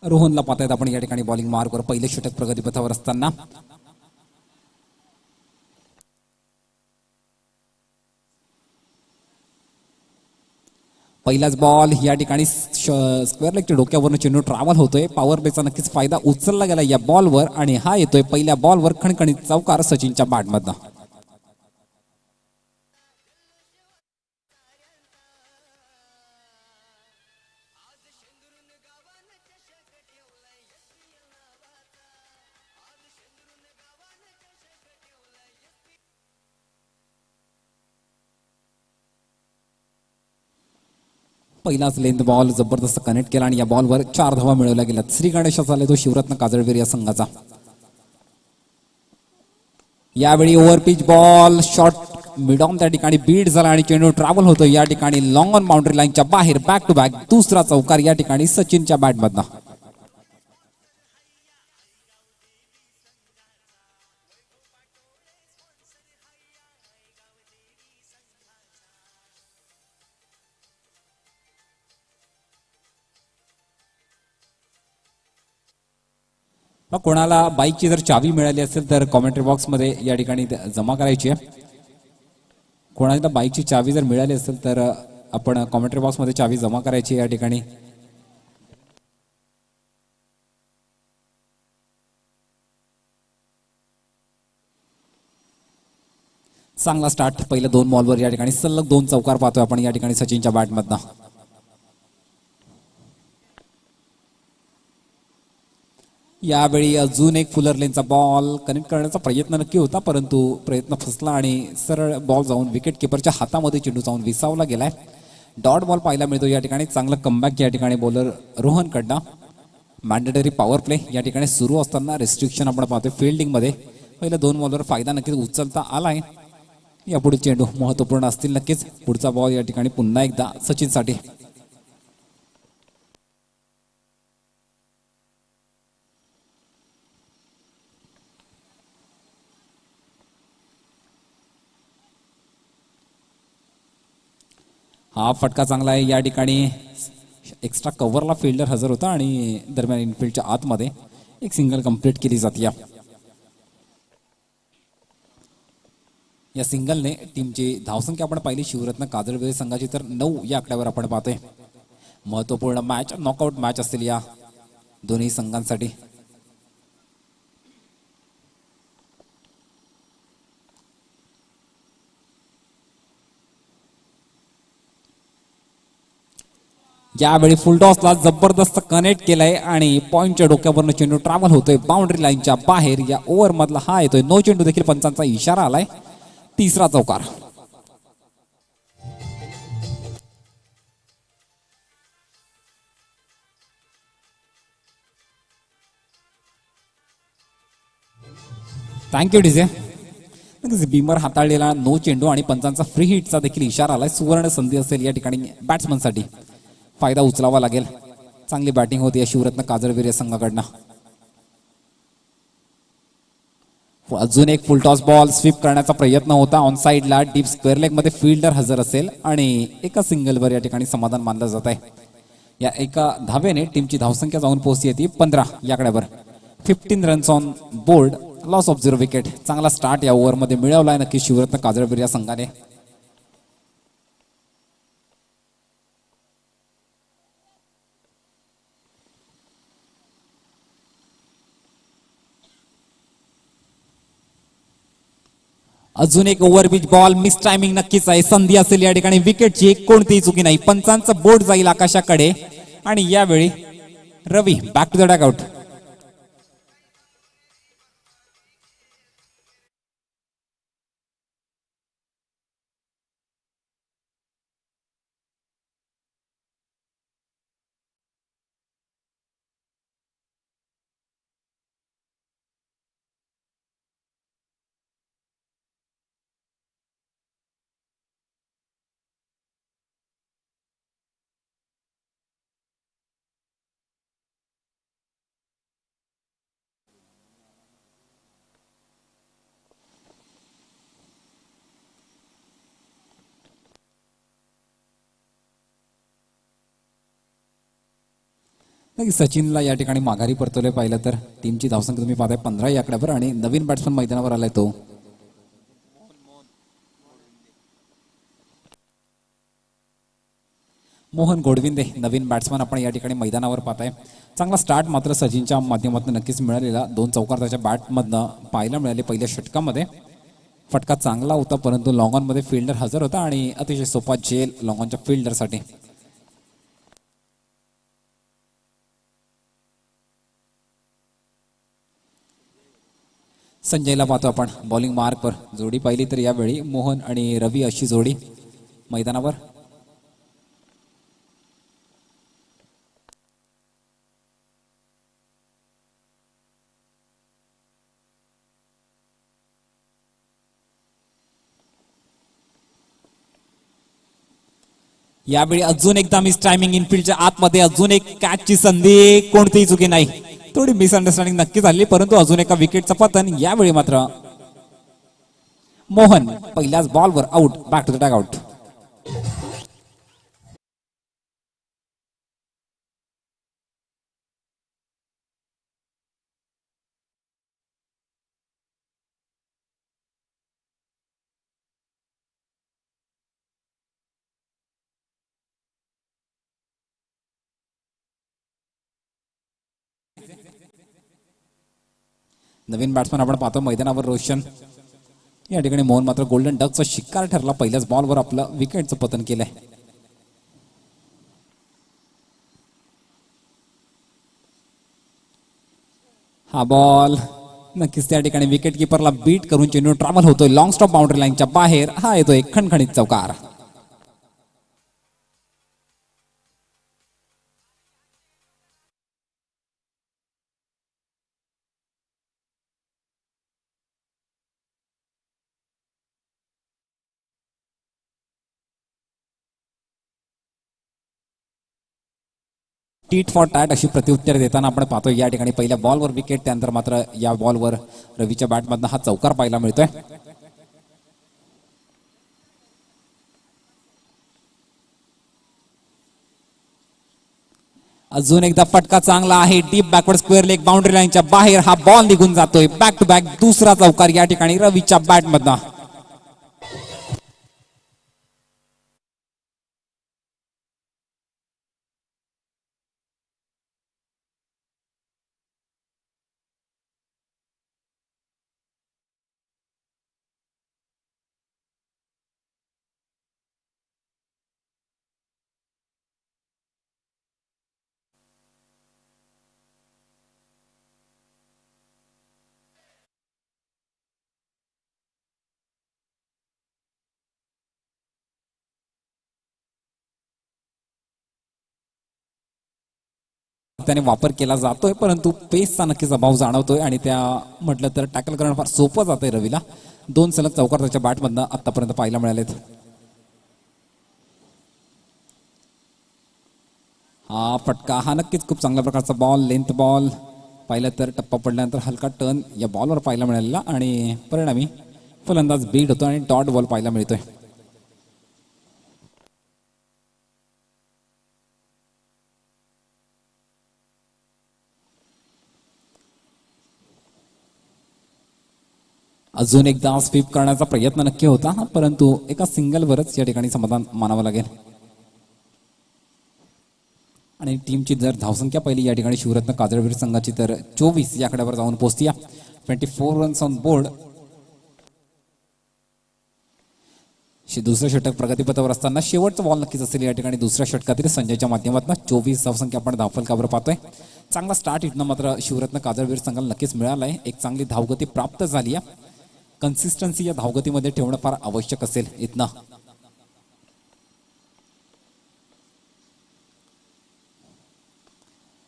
रोहनला पाहतायत आपण या ठिकाणी बॉलिंग मार्कवर पहिले षटक प्रगतीपथावर असताना. पहिलाच बॉल या ठिकाणी स्क्वेअर लेगच्या डोक्यावरून चेंडू ट्रॅव्हल होतोय. पॉवर प्लेचा नक्कीच फायदा उचलला गेला या बॉलवर आणि हा येतोय पहिल्या बॉलवर खणखणीत चौकार सचिनच्या बॅटमधनं. पहिलाच लेंथ बॉल जबरदस्त कनेक्ट केला आणि या बॉलवर 4 धावा मिळवल्या गेल्या. श्री गणेश झाले तो शिवरत्न काजळवीर या संघाचा. यावेळी overpitch ball short mid on त्या ठिकाणी बीट झाला आणि चेंडू ट्रॅव्हल होतो या ठिकाणी लॉंग ऑन बाउंड्री लाईनच्या बाहेर. बॅक टू बॅक दुसरा चौकार या ठिकाणी सचिनच्या बॅटमधनं. कोणाला बाईकची जर चावी मिळाली असेल तर कॉमेंट्री बॉक्स मध्ये या ठिकाणी जमा करायची आहे. कोणाला बाईकची चावी जर मिळाली असेल तर आपण कॉमेंट्री बॉक्स मध्ये चावी जमा करायची या ठिकाणी. चांगला स्टार्ट पहिल्या 2 बॉलवर या ठिकाणी सलग 2 चौकार पाहतोय आपण या ठिकाणी सचिनच्या बॅटमधनं. यावेळी अजून एक फुलर लेनचा बॉल कनेक्ट करण्याचा प्रयत्न नक्की होता परंतु प्रयत्न फसला आणि सरळ बॉल जाऊन विकेट किपरच्या हातामध्ये चेंडू जाऊन विसावला गेलाय. डॉट बॉल पाहायला मिळतो या ठिकाणी. चांगलं कमबॅक या ठिकाणी बॉलर रोहनकडनं. मॅन्डेटरी पॉवर प्ले या ठिकाणी सुरू असताना रिस्ट्रिक्शन आपण पाहतोय फिल्डिंगमध्ये. पहिल्या 2 बॉलवर फायदा नक्कीच उचलता आलाय. यापुढे चेंडू महत्वपूर्ण असतील नक्कीच. पुढचा बॉल या ठिकाणी पुन्हा एकदा सचिनसाठी. हा फटका चांगला आहे या ठिकाणी. एक्स्ट्रा कव्हरला फिल्डर हजर होता आणि दरम्यान इनफिल्डच्या आतमध्ये एक सिंगल कंप्लीट केली जाते. या सिंगलने टीमची धावसंख्या आपण पाहिली शिवरत्न काजळवीर संघाची तर 9 या आकड्यावर आपण पाहतोय. महत्वपूर्ण मॅच नॉकआउट मॅच असतील या दोन्ही संघांसाठी. यावेळी फुलटॉसला जबरदस्त कनेक्ट केलाय आणि पॉइंटच्या डोक्यावरनं चेंडू ट्रॅव्हल होतोय बाउंड्री लाईनच्या बाहेर. या ओव्हर मधला हा येतोय नो चेंडू देखील पंचांचा इशारा आलाय. तिसरा चौकार. Thank you DJ. बीमर हाताळलेला नो चेंडू आणि पंचांचा फ्री हिटचा देखील इशारा आलाय. सुवर्ण संधी असेल या ठिकाणी बॅट्समनसाठी. फायदा उचलावा लागेल. चांगली बॅटिंग होती या शिवरत्न काजळवीर या संघाकडनं. अजून एक फुलटॉस बॉल स्वीप करण्याचा प्रयत्न होता ऑन साइडला. डीप स्क्वेअर लेग मध्ये फिल्डर हजर असेल आणि एका सिंगलवर या ठिकाणी समाधान मानलं जात आहे. या एका धावेने टीमची धावसंख्या जाऊन पोहोचली ती 15 या आकड्यावर. 15 runs on board. Loss of 0 wicket. चांगला स्टार्ट या ओव्हरमध्ये मिळवलाय नक्की शिवरत्न काजळवीर या संघाने. अजून एक ओव्हरपिच बॉल. मिस टायमिंग नक्कीच आहे. संधी असेल या ठिकाणी विकेटची. कोणतीही चुकी नाही. पंचांचं बोट जाईल आकाशाकडे आणि यावेळी रवी बॅक टू द डगआउट. नक्की सचिनला या ठिकाणी माघारी परतवले पाहिलं तर टीमची धावसंख्या तुम्ही पाहताय 15 या आकड्यावर आणि नवीन बॅट्समन मैदानावर आलाय तो मोहन गोडविंदे नवीन बॅट्समन आपण या ठिकाणी मैदानावर पाहताय. चांगला स्टार्ट मात्र सचिनच्या माध्यमातून नक्कीच मिळालेला. 2 चौकार त्याच्या बॅटमधनं पाहायला मिळाले पहिल्या षटकामध्ये. फटका चांगला होता परंतु लॉंग ऑन मध्ये फिल्डर हजर होता आणि अतिशय सोपा जेल लॉंग ऑनच्या फिल्डरसाठी. संजयला पाहतो आपण बॉलिंग मार्कवर. जोडी पाहिली तर यावेळी मोहन आणि रवी अशी जोडी मैदानावर. यावेळी अजून एकदा मिस टायमिंग इनफिल्डच्या आतमध्ये अजून एक कॅचची संधी. कोणतीही चुकी नाही. थोडी मिसअंडरस्टँडिंग नक्की झाली परंतु अजून एका विकेटचं पतन. यावेळी मात्र मोहन पहिल्याच बॉलवर out. Back to the dugout. नवीन बॅट्समन आपण पाहतो मैदानावर रोशन. या ठिकाणी मोहन मात्र गोल्डन डकचा शिकार ठरला. पहिल्याच बॉलवर आपलं विकेटचं पतन केलंय. हा बॉल नक्कीच त्या ठिकाणी विकेट किपरला बीट करून चेंडू ट्रॅव्हल होतोय लॉंग स्टॉप बाउंड्री लाईनच्या बाहेर. हा येतोय खणखणीत चौकार. टीट फॉर टॅट अशी प्रत्युत्तर देताना आपण पाहतो या ठिकाणी पहिल्या बॉलवर विकेट. त्यानंतर मात्र या बॉलवर रवीच्या बॅटमधनं हा चौकार पाहायला मिळतोय. अजून एकदा फटका चांगला आहे. Deep backward square leg boundary लाईनच्या बाहेर हा बॉल निघून जातोय. बॅक टू बॅक दुसरा चौकार या ठिकाणी रवीच्या बॅटमधनं. त्याने वापर केला जातोय परंतु पेसचा नक्कीच अभाव जाणवतोय आणि त्या म्हटलं तर टॅकल करणं फार सोपं जातंय रवीला. 2 सलग चौकार त्याच्या बॅटमधनं आतापर्यंत पाहायला मिळालेत. हा फटका हा नक्कीच खूप चांगल्या प्रकारचा बॉल. लेंथ बॉल पाहिलं तर टप्पा पडल्यानंतर हलका टर्न या बॉलवर पाहायला मिळालेला आणि परिणामी फलंदाज बीट होतो आणि डॉट बॉल पाहायला मिळतोय. अजून एकदा स्वीप करण्याचा प्रयत्न नक्की होता परंतु एका सिंगलवरच या ठिकाणी समाधान मानावं लागेल. आणि टीमची जर धावसंख्या पहिली या ठिकाणी शिवरत्न काजळवीर संघाची तर 24 या आकड्यावर जाऊन पोहोचती. 24 रन्स ऑन बोर्ड. दुसरं षटक प्रगतीपथावर असताना शेवटचा बॉल नक्कीच असेल या ठिकाणी दुसऱ्या षटकातील संजयच्या माध्यमातून. 24 धावसंख्या आपण धावफलकावर पाहतोय. चांगला स्टार्ट इथनं मात्र शिवरत्न काजळवीर संघाला नक्कीच मिळालाय. एक चांगली धावगती प्राप्त झाली आहे. कन्सिस्टन्सी या धावगतीमध्ये ठेवणं फार आवश्यक असेल इथनं.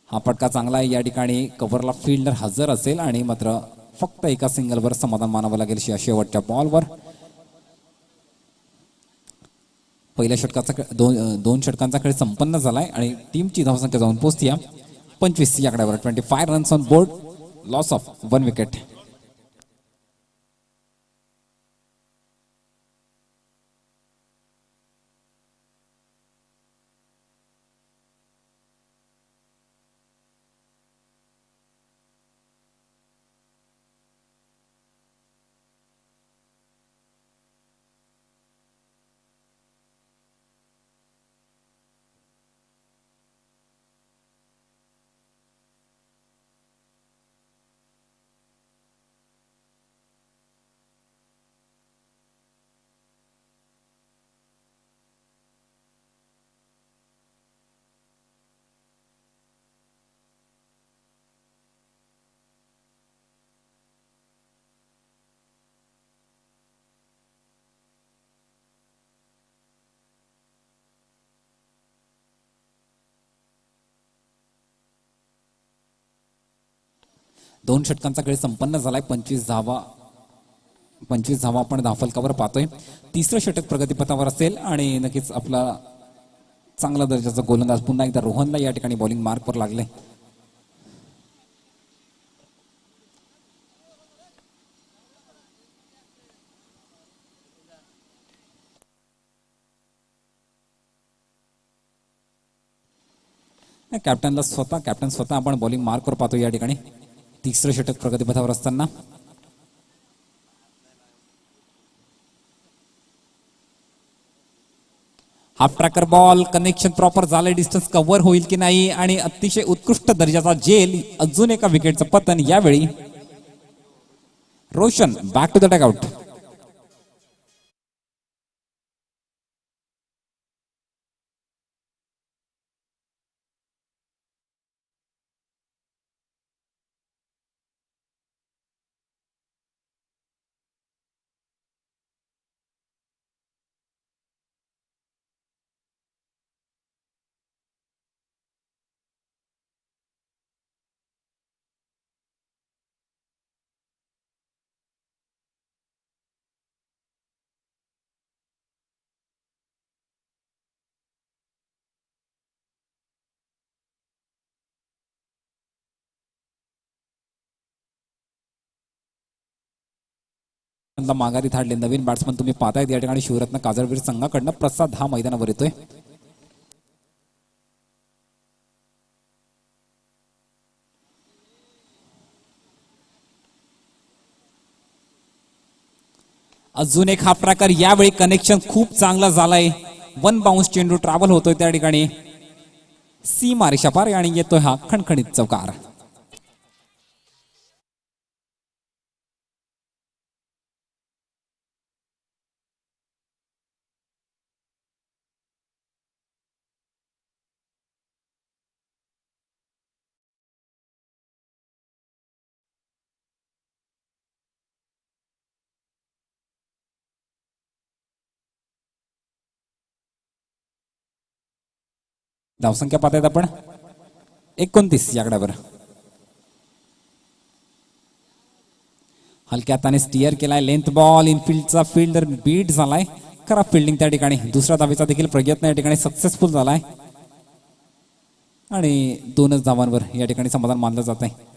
हा फटका चांगला आहे. या ठिकाणी कव्हरला फिल्डर हजर असेल आणि मात्र फक्त एका सिंगलवर समाधान मानावं लागेल शेवटच्या बॉलवर. पहिल्या षटकाचा दोन षटकांचा खेळ संपन्न झालाय आणि टीमची धावसंख्या जाऊन पोहोचती 25 या आकड्यावर. 25 runs on board. Loss of 1 wicket. 2 षटकांचा खेळ संपन्न झालाय. 25 धावा आपण धावफलकावर पाहतोय. तिसरं षटक प्रगतीपथावर असेल आणि नक्कीच आपला चांगला दर्जाचा गोलंदाज पुन्हा एकदा रोहनला या ठिकाणी बॉलिंग मार्कवर लागले. कॅप्टन स्वतः आपण बॉलिंग मार्कवर पाहतो या ठिकाणी. तिसरं षटक प्रगतीपथावर असताना half tracker ball connection proper झालंय. डिस्टन्स कव्हर होईल की नाही आणि अतिशय उत्कृष्ट दर्जाचा झेल. अजून एका विकेटचं पतन. यावेळी Roshan back to the dugout. माघारी धाडले नवीन बॅट्समन तुम्ही पाहतायत या ठिकाणी. शिवरत्न काजळवीर संघाकडनं प्रसाद हा मैदानावर येतोय. अजून एक हाफ ट्रॅकर. यावेळी कनेक्शन खूप चांगला झालाय. 1 बाउन्स चेंडू ट्रॅव्हल होतोय त्या ठिकाणी. सीमा रेषा पार आणि येतोय हा खणखणीत चौकार. धावसंख्या पाहतायत आपण 29 या आकड्यावर. हलक्या हाताने स्टिअर केलाय. लेंथ बॉल इनफिल्डचा फिल्डर बीट झालाय. खराब फिल्डिंग त्या ठिकाणी. दुसऱ्या धावेचा देखील प्रयत्न या ठिकाणी सक्सेसफुल झालाय आणि 2च धावांवर या ठिकाणी समाधान मानलं जात आहे.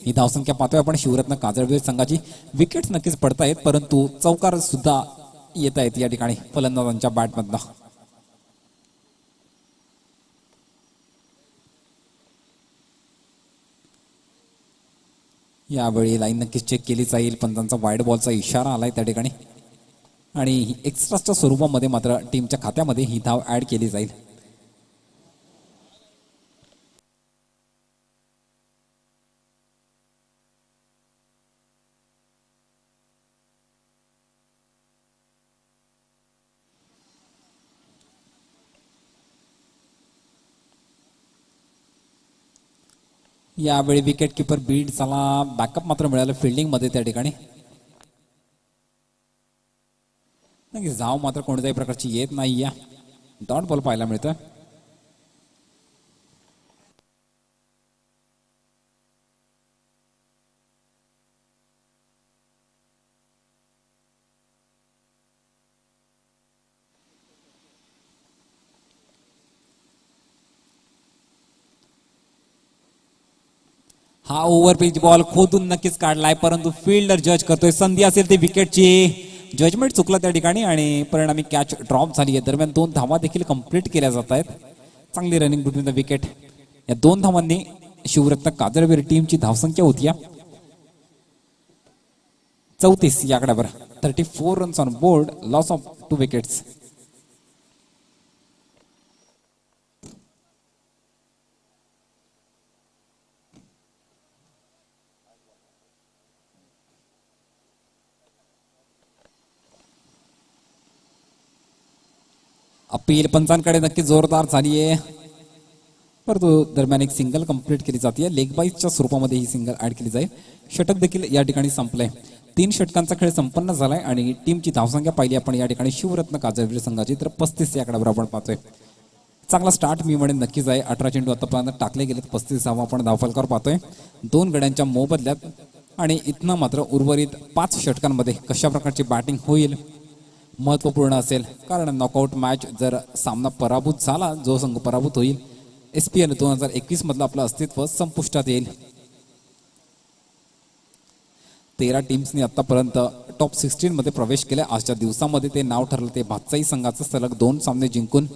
ही धावसंख्या पाहतोय आपण. शिवरत्न काजळवीर संघाची विकेट्स नक्कीच पडतायत परंतु चौकार सुद्धा येत आहेत या ठिकाणी फलंदाजांच्या बॅटमधनं. यावेळी लाईन नक्कीच चेक केली जाईल. पंचांचा वाईड बॉलचा इशारा आलाय त्या ठिकाणी आणि एक्स्ट्राच्या स्वरूपामध्ये मात्र टीमच्या खात्यामध्ये ही धाव ऍड केली जाईल. यावेळी विकेट किपर बीड झाला. बॅकअप मात्र मिळालं फिल्डिंग मध्ये त्या ठिकाणी. धाव मात्र कोणत्याही प्रकारची येत नाही. या डॉट बॉल पाहायला मिळतं. हा ओव्हर पिच बॉल खोदून नक्कीच काढलाय परंतु फिल्डर जज करतोय. संधी असेल ती विकेटची. जजमेंट चुकलं त्या ठिकाणी आणि परिणामी कॅच ड्रॉप झाली आहे. दरम्यान 2 धावा देखील कंप्लीट केल्या जात आहेत. चांगली रनिंग बिटवीन द विकेट. या 2 धावांनी शिवरत्न काजळवीर टीमची धावसंख्या होती 34 या आकड्यावर. 34 runs on board. Loss of 2 wickets. Appeal पंचांकडे नक्की जोरदार झाली आहे परंतु दरम्यान एक सिंगल कंप्लीट केली जाते. लेग बाईसच्या स्वरूपामध्ये ही सिंगल ऍड केली जाईल. षटक देखील या ठिकाणी संपलंय. 3 षटकांचा खेळ संपन्न झालाय आणि टीमची धावसंख्या पाहिली आपण या ठिकाणी शिवरत्न काजळवीर संघाची तर 35 या आकड्यावर आपण पाहतोय. चांगला स्टार्ट मी म्हणेन नक्कीच आहे. 18 चेंडू आतापर्यंत टाकले गेलेत. 35 धावा आपण धावफलकावर पाहतोय 2 गड्यांच्या मोबदल्यात. आणि इथनं मात्र उर्वरित 5 षटकांमध्ये कशा प्रकारची बॅटिंग होईल महत्त्वपूर्ण असेल. कारण नॉकआउट मॅच जर सामना पराभूत झाला, जो संघ पराभूत होईल SPL 2021 मधलं आपलं अस्तित्व संपुष्टात येईल. 13 टीम्सनी आतापर्यंत टॉप 16 मध्ये प्रवेश केला. आजच्या दिवसामध्ये ते नाव ठरलं ते भातसाई संघाचं. सलग 2 सामने जिंकून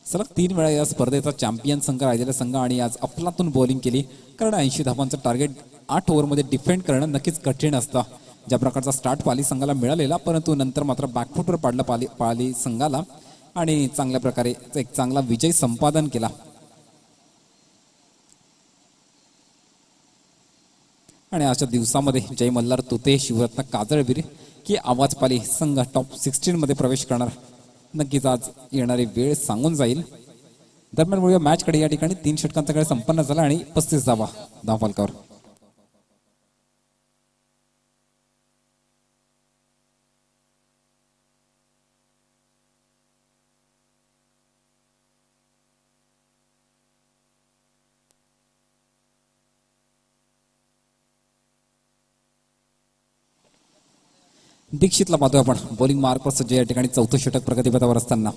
सलग 3 वेळा या स्पर्धेचा चॅम्पियन संघ राहिलेला संघ आणि आज अफलातून बॉलिंग केली. कारण 80 धावांचं टार्गेट 8 ओव्हरमध्ये डिफेंड करणं नक्कीच कठीण असतं. ज्या प्रकारचा स्टार्ट पाली संघाला मिळालेला, परंतु नंतर मात्र बॅकफुटवर पाडला पाली संघाला आणि चांगल्या प्रकारे एक चांगला विजय संपादन केला. आणि आजच्या दिवसामध्ये जय मल्हार तुते, शिवरत्न काजळवीर की आवाज पाली संघ टॉप 16 मध्ये प्रवेश करणार नक्कीच आज येणारी वेळ सांगून जाईल. दरम्यान वळूया मॅचकडे. या ठिकाणी 3 षटकांचा खेळ संपन्न झाला आणि 35 धावा धावफलकावर. दीक्षितला पाहतोय आपण बॉलिंग मार्कवर सज्ज या ठिकाणी 4थं षटक प्रगतीपथावर असताना.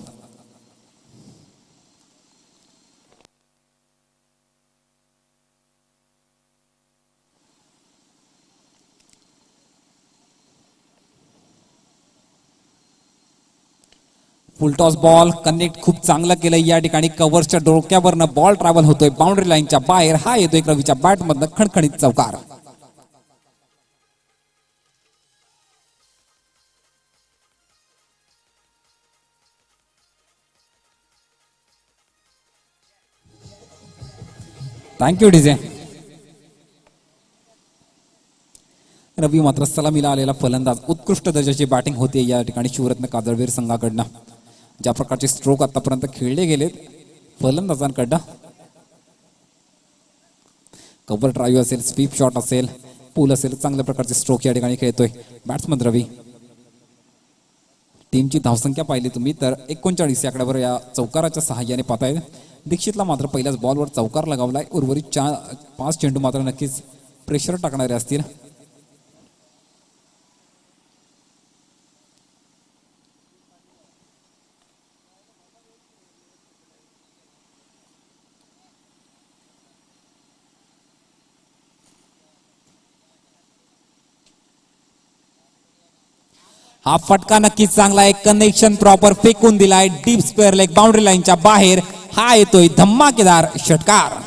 फुलटॉस बॉल कनेक्ट खूप चांगलं केलं या ठिकाणी. कव्हरच्या डोक्यावरनं बॉल ट्रॅव्हल होतोय बाउंड्री लाईनच्या बाहेर. हा येतोय रवीच्या बॅटमधनं खणखणीत चौकार. Thank you DJ. रवी मात्र सलामीला आलेला फलंदाज. उत्कृष्ट दर्जाची बॅटिंग होते या ठिकाणी शिवरत्न काजळवीर संघाकडनं. ज्या प्रकारचे स्ट्रोक आतापर्यंत खेळले गेलेत फलंदाजांकडनं, कव्हर ड्राईव्ह असेल, स्वीप शॉट असेल, पूल असेल, चांगल्या प्रकारचे स्ट्रोक या ठिकाणी खेळतोय बॅट्समन रवी. टीमची धावसंख्या पाहिली तुम्ही तर 39 आकड्यावर या चौकाराच्या सहाय्याने पाहताय. दीक्षितला मात्र पहिल्याच बॉलवर चौकार लगावलाय. उर्वरित 5 चेंडू मात्र नक्कीच प्रेशर टाकणारे असतील. हा फटका नक्कीच चांगला आहे. कनेक्शन प्रॉपर फेकून दिलाय डीप स्क्वेअर लेग बाउंड्री लाईनच्या बाहेर. हा येतोय धमाकेदार षटकार.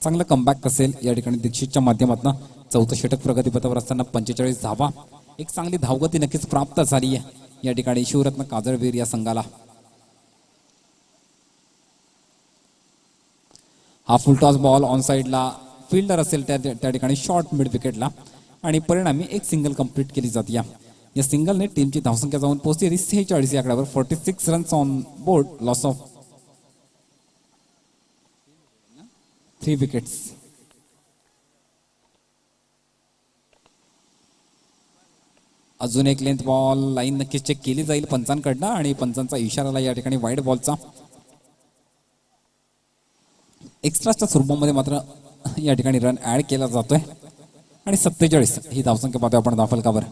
चांगलं कमबॅक असेल या ठिकाणी दीक्षितच्या माध्यमातून. 4थं षटक प्रगतीपथावर असताना 45 धावा. एक चांगली धावगती नक्कीच प्राप्त झाली आहे या ठिकाणी शिवरत्न काजळवीर या संघाला. हा फुलटॉस बॉल ऑन साइडला फिल्डर असेल त्या ठिकाणी शॉर्ट मिड विकेटला आणि परिणामी एक सिंगल कंप्लीट केली जाते. या सिंगलने टीमची धावसंख्या जाऊन पोहोचली 46 या आकड्यावर. 46 runs on board, loss of 3 wickets. अजून एक लेंथ बॉल, लाईन नक्कीच चेक केली जाईल पंचांकडनं आणि पंचांचा इशाराला या ठिकाणी वाईड बॉलचा. एक्स्ट्राच्या स्वरूपामध्ये मात्र या ठिकाणी रन ऍड केला जातोय आणि 47 ही धावसंख्या पाहतोय आपण धावफलकावर.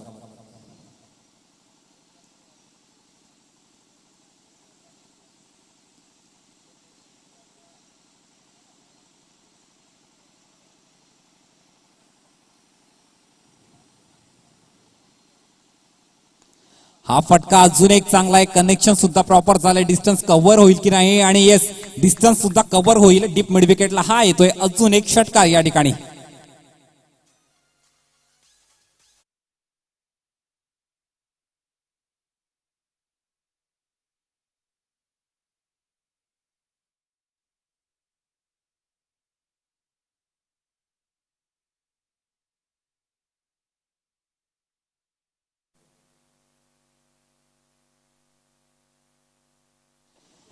हा फटका अजून एक चांगला आहे. कनेक्शन सुद्धा प्रॉपर झालंय. डिस्टन्स कव्हर होईल की नाही आणि येस, डिस्टन्स सुद्धा कव्हर होईल. डीप मिड विकेटला हा येतोय. अजून एक षटकार या ठिकाणी.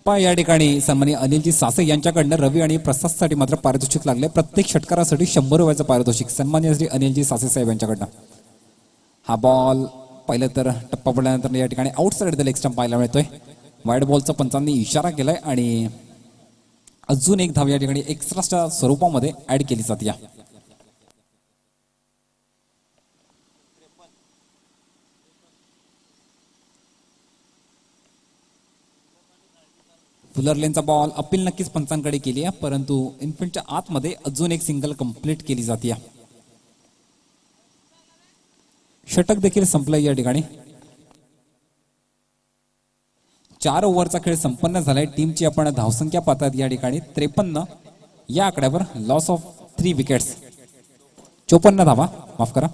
या ठिकाणी सन्माननीय अनिलजी सासे यांच्याकडनं रवी आणि प्रसादसाठी मात्र पारितोषिक लागले. प्रत्येक षटकारासाठी 100 रुपयाचं पारितोषिक सन्माननीय श्री अनिलजी सासे साहेब यांच्याकडनं. हा बॉल पहिलं तर टप्पा पडल्यानंतर या ठिकाणी आउटसाइड लेग स्टंप पाहायला मिळतोय. वाईड बॉलचा पंचांनी इशारा केलाय आणि अजून एक धाव या ठिकाणी एक्स्ट्राच्या स्वरूपामध्ये ऍड केली जाते. फुलर लेनचा बॉल अपील नक्कीच पंचांकडे केली आहे, परंतु इनफिल्डच्या आतमध्ये अजून एक सिंगल कंप्लीट केली जाते. षटक देखील संपलंय या ठिकाणी. 4 ओव्हरचा खेळ संपन्न झालाय. टीमची आपण धावसंख्या पाहतात या ठिकाणी 53 या आकड्यावर. Loss of 3 wickets. 54 धावा, माफ करा.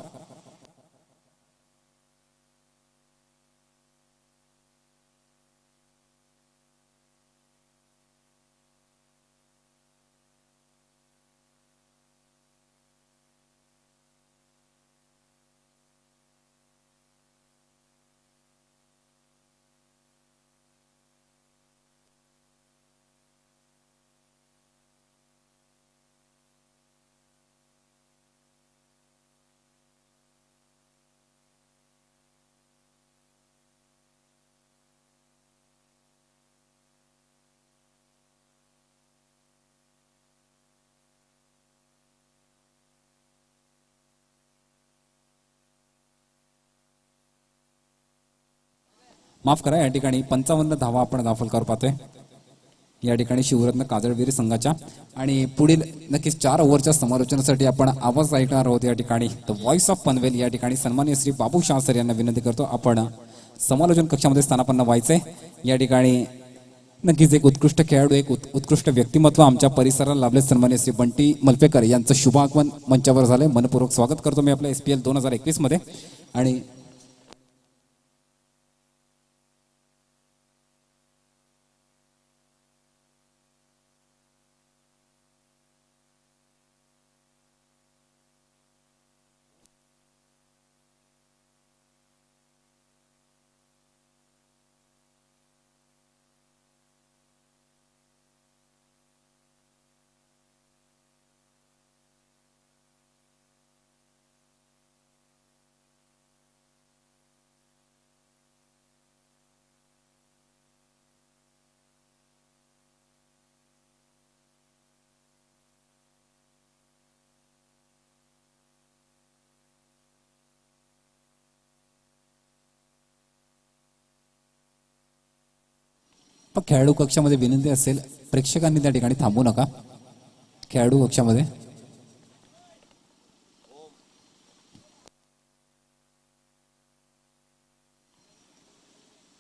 माफ करा, या ठिकाणी 55 धावा आपण धावफलकावर पाहतोय या ठिकाणी शिवरत्न काजळवीर संघाच्या. आणि पुढील नक्कीच 4 ओव्हरच्या समालोचनासाठी आपण आवाज ऐकणार आहोत या ठिकाणी. द व्हॉइस ऑफ पनवेल या ठिकाणी सन्माननीय श्री बाबू शाह सर यांना विनंती करतो आपण समालोचन कक्षामध्ये स्थानापन्न व्हायचंय. या ठिकाणी नक्कीच एक उत्कृष्ट खेळाडू, एक उत्कृष्ट व्यक्तिमत्व आमच्या परिसराला लाभले सन्माननीय श्री बंटी मलपेकर यांचं शुभागमन मंचावर झालंय. मनपूर्वक स्वागत करतो मी आपल्या SPL 2021 मध्ये. आणि खेळाडू कक्षामध्ये विनंती असेल, प्रेक्षकांनी त्या ठिकाणी थांबू नका. खेळाडू कक्षामध्ये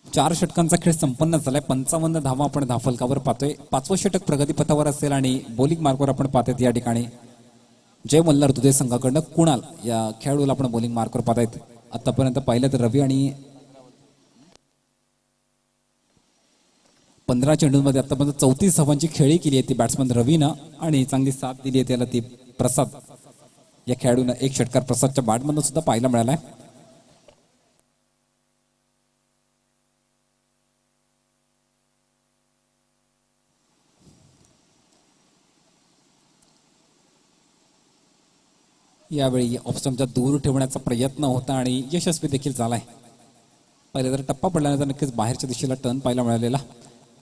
चार षटकांचा खेळ संपन्न झालाय. 55 धावा आपण धावफलकावर पाहतोय. 5वं षटक प्रगतीपथावर असेल आणि बॉलिंग मार्कवर आपण पाहतोय या ठिकाणी जय मल्हार दुधे संघाकडनं कुणाल या खेळाडूला आपण बॉलिंग मार्कवर पाहतायत. आतापर्यंत पाहिलं तर रवी आणि 15 चेंडूंमध्ये आतापर्यंत 34 धावांची खेळी केली आहे ती बॅट्समन रवीनं आणि चांगली साथ दिली आहे त्याला ती प्रसाद या खेळाडूंना एक षटकार प्रसादच्या बॅटमधून सुद्धा पाहायला मिळालाय. यावेळी ऑफस्टंपच्या दूर ठेवण्याचा प्रयत्न होता आणि यशस्वी देखील झालाय. पहिले जर टप्पा पडल्यानंतर नक्कीच बाहेरच्या दिशेला टर्न पाहायला मिळालेला.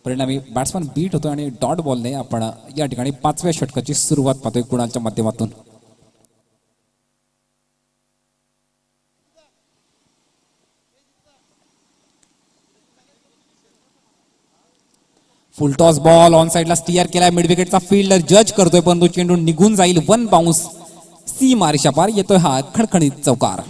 परिणामी बॅट्समन बीट होतो आणि डॉट बॉलने आपण या ठिकाणी 5व्या षटकाची सुरुवात पाहतोय कुणालच्या माध्यमातून. फुल टॉस बॉल ऑन साइडला स्टिअर केलाय. मिड विकेटचा फील्डर जज करतोय परंतु चेंडू निघून जाईल. वन बाउन्स सी मारीच्या पार येतोय हा खणखणीत चौकार.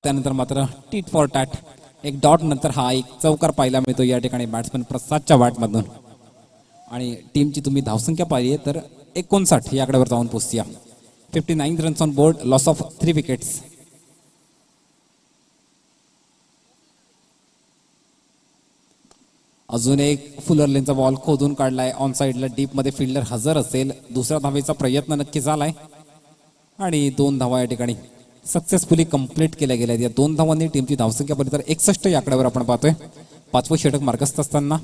त्यानंतर मात्र टीट फॉर टॅट एक डॉट नंतर हा एक चौकार पाहायला मिळतो या ठिकाणी बॅट्समन प्रसादच्या बॅटमधून. आणि टीमची तुम्ही धावसंख्या पाहिली तर 59 या आकड्यावर जाऊन पोहोचूया. 59 runs on board, loss of 3 wickets. अजून एक फुलर लेनचा बॉल खोदून काढलाय. ऑन साइडला डीप मध्ये फिल्डर हजर असेल. दुसऱ्या धावेचा प्रयत्न नक्की झालाय आणि 2 धावा या ठिकाणी सक्सेसफुली कंप्लीट केल्या गेल्या. या 2 धावांनी टीमची धावसंख्या पाहिली तर 61 या आकड्यावर आपण पाहतोय. 5वं षटक मार्गस्थ असताना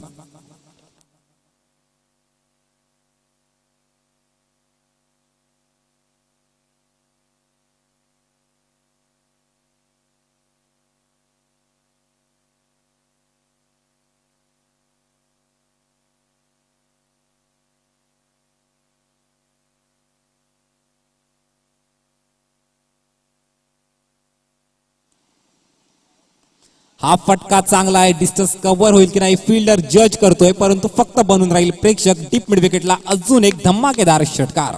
हा फटका चांगला आहे. डिस्टन्स कव्हर होईल की नाही फील्डर जज करतोय परंतु फक्त बनून राहील प्रेक्षक. डीप मिड विकेटला अजून एक धमाकेदार षटकार.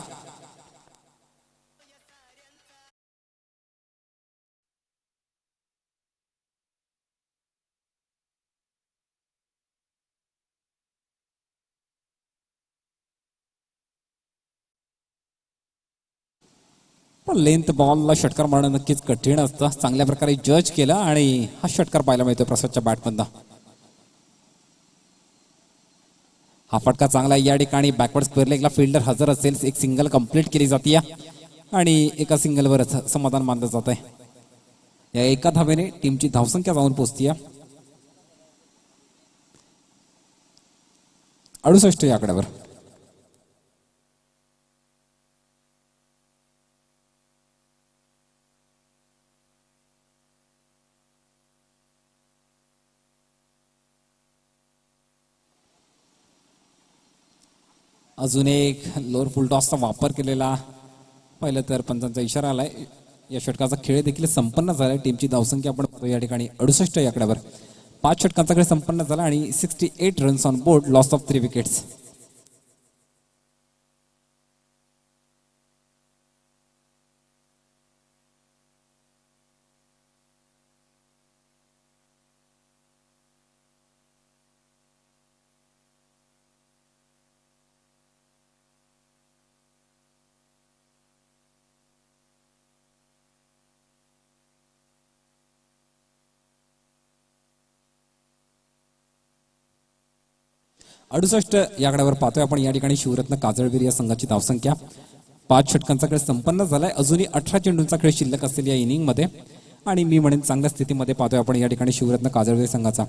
पण लेंथ बॉलला षटकार मारणं नक्कीच कठीण असतं. चांगल्या प्रकारे जज केलं आणि हा षटकार पाहायला मिळतो प्रसादच्या बॅटमधनं. हा फटका चांगला या ठिकाणी बॅकवर्ड स्क्वेअर लेगला फील्डर हजर असेल. एक सिंगल कंप्लीट केली जाते आणि एका सिंगलवरच समाधान मानलं जात आहे. या एका धावेने टीमची धावसंख्या जाऊन पोहोचते 68 या आकड्यावर. अजून एक लोअर फुल टॉसचा वापर केलेला पाहिलं तर पंचांचा इशारा आलाय. या षटकाचा खेळ देखील संपन्न झालाय. टीमची धावसंख्या आपण या ठिकाणी 68 या आकड्यावर. 5 षटकांचा खेळ संपन्न झाला आणि 68 runs on board, loss of 3 wickets. अडुसष्ट या आकड्यावर पाहतोय आपण या ठिकाणी शिवरत्न काजळवीर या संघाची धावसंख्या. 5 षटकांचा खेळ संपन्न झालाय. अजूनही 18 चेंडूंचा खेळ शिल्लक असलेल्या या इनिंग मध्ये आणि मी म्हणेन चांगल्या स्थितीमध्ये पाहतोय आपण या ठिकाणी शिवरत्न काजळवीर संघाचा.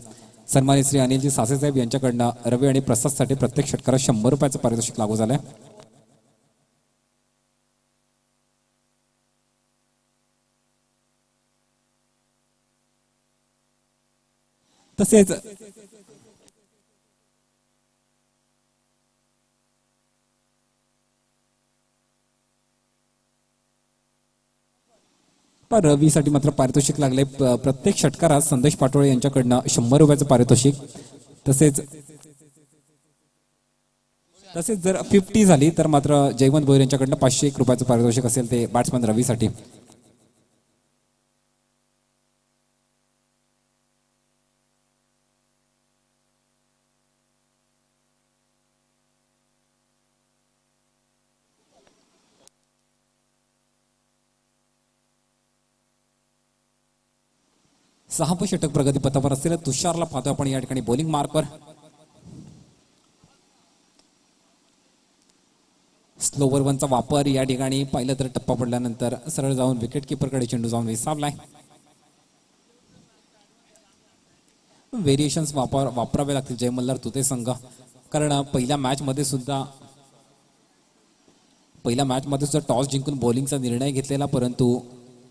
सन्मानित श्री अनिलजी सासे साहेब यांच्याकडनं रवी आणि प्रसादसाठी प्रत्येक षटकाला 100 रुपयाचं पारितोषिक लागू झालंय. तसेच रवीसाठी मात्र पारितोषिक लागले. प्रत्येक षटकारात संदेश पाटोळे यांच्याकडनं 100 रुपयाचं पारितोषिक. तसेच जर 50 झाली तर मात्र जयवंत भोईर यांच्याकडनं 501 रुपयाचं पारितोषिक असेल ते बॅट्समन रवीसाठी. 6 षटक प्रगतीपथावर असलेल्या तुषारला पाहतो आपण या ठिकाणी बॉलिंग मार्कवर. स्लोवर वनचा वापर या ठिकाणी पाहिलं तर टप्पा पडल्यानंतर सरळ जाऊन विकेट किपरकडे चेंडू जाऊन विसावलाय. व्हेरिएशन्स वापरावे लागतील जय मल्हार तुते संघ, कारण पहिल्या मॅच मध्ये सुद्धा टॉस जिंकून बॉलिंगचा निर्णय घेतलेला परंतु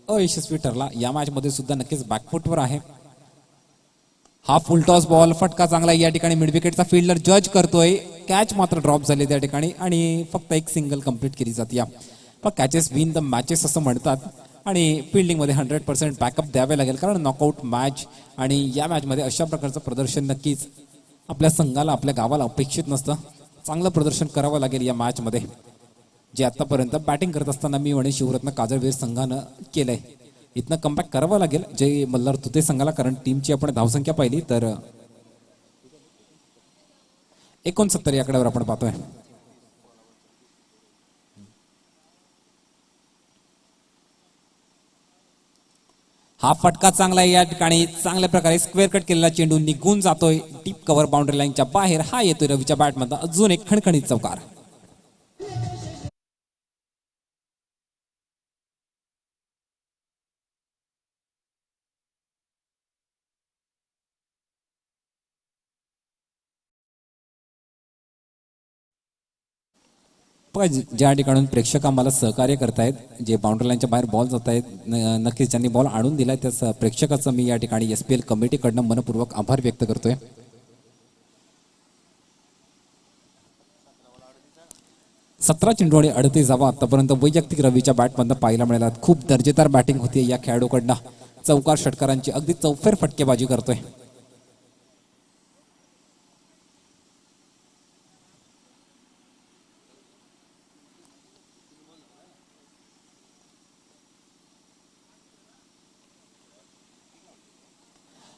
अयशस्वी ठरला. या मॅच मध्ये सुद्धा नक्कीच बॅकफुटवर आहे. हा फुल टॉस बॉल फटका चांगला या ठिकाणी मिड विकेटचा फिल्डर जज करतोय. कॅच मात्र ड्रॉप झाले त्या ठिकाणी आणि फक्त एक सिंगल कंप्लीट केली जाते. पण कॅचेस विन द मॅचेस असं म्हणतात आणि फिल्डिंगमध्ये 100% बॅकअप द्यावे लागेल, कारण नॉकआउट मॅच आणि या मॅचमध्ये अशा प्रकारचं प्रदर्शन नक्कीच आपल्या संघाला आपल्या गावाला अपेक्षित नसतं. चांगलं प्रदर्शन करावं लागेल या मॅचमध्ये, जे आतापर्यंत बॅटिंग करत असताना मी म्हणे शिवरत्न काजळवीर संघानं केलंय. इथनं कमबॅक करावं लागेल जय मल्हार तुते संघाला, कारण टीमची आपण धावसंख्या पाहिली तर 69 या आकड्यावर आपण पाहतोय. हा फटका चांगला या ठिकाणी चांगल्या प्रकारे स्क्वेअर कट केलेला चेंडू निघून जातोय डीप कव्हर बाउंड्री लाईनच्या बाहेर. हा येतोय रवीच्या बॅटमध्ये अजून एक खणखणीत चौकार. ज्या ठिकाणून प्रेक्षक आम्हाला सहकार्य करतायत, जे बाउंड्री लाईनच्या बाहेर बॉल जात आहेत, नक्कीच ज्यांनी बॉल आणून दिलाय त्याच प्रेक्षकाचं मी या ठिकाणी SPL कमिटीकडनं मनपूर्वक आभार व्यक्त करतोय. सतरा चेंडू आणि 38 धावा आतापर्यंत वैयक्तिक रवीच्या बॅटमधनं पाहायला मिळाला. खूप दर्जेदार बॅटिंग होती या खेळाडूकडनं. चौकार षटकारांची अगदी चौफेर फटकेबाजी करतोय.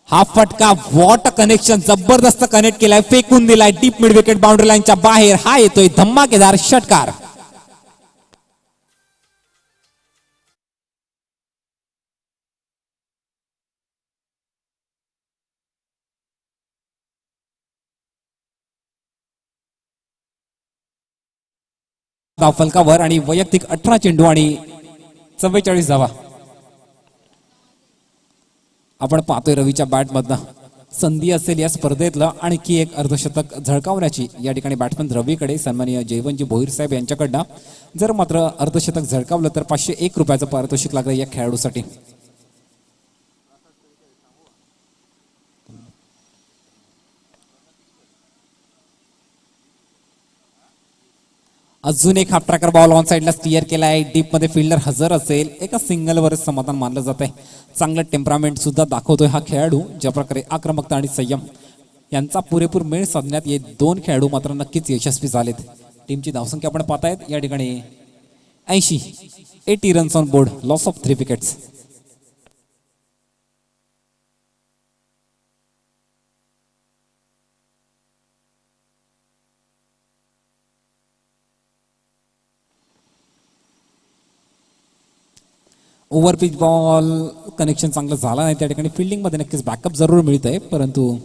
हा फटका वॉट कनेक्शन, जबरदस्त कनेक्ट केलाय, फेकून दिलाय डीप मिड विकेट बाउंड्री लाईनच्या बाहेर. हा येतोय धमाकेदार षटकार. धावफलकावर आणि वैयक्तिक 18 चेंडू आणि 44 धावा आपण पाहतोय रवीच्या बॅटमधनं. संधी असेल या स्पर्धेतलं आणखी एक अर्धशतक झळकावण्याची या ठिकाणी बॅट्समन रवीकडे सन्माननीय जयवंतजी भोईर साहेब यांच्याकडनं. जर मात्र अर्धशतक झळकावलं तर 501 रुपयाचं पारितोषिक लागलं या खेळाडूसाठी. अजून एक हाफ ट्रॅकर बॉल ऑन साइडला स्टिअर केलाय. डीप मध्ये फिल्डर हजर असेल, एका सिंगलवरच समाधान मानलं जात आहे. चांगलं टेम्परामेंट सुद्धा दाखवतोय हा खेळाडू. ज्या प्रकारे आक्रमकता आणि संयम यांचा पुरेपूर मेळ साधण्यात हे दोन खेळाडू मात्र नक्कीच यशस्वी झालेत. टीमची धावसंख्या आपण पाहतायत या ठिकाणी 80 runs on board, loss of 3 wickets. Overpitch ball connection चांगलं झालं नाही त्या ठिकाणी. फिल्डिंग मध्ये नक्कीच बॅकअप जरूर मिळतंय, परंतु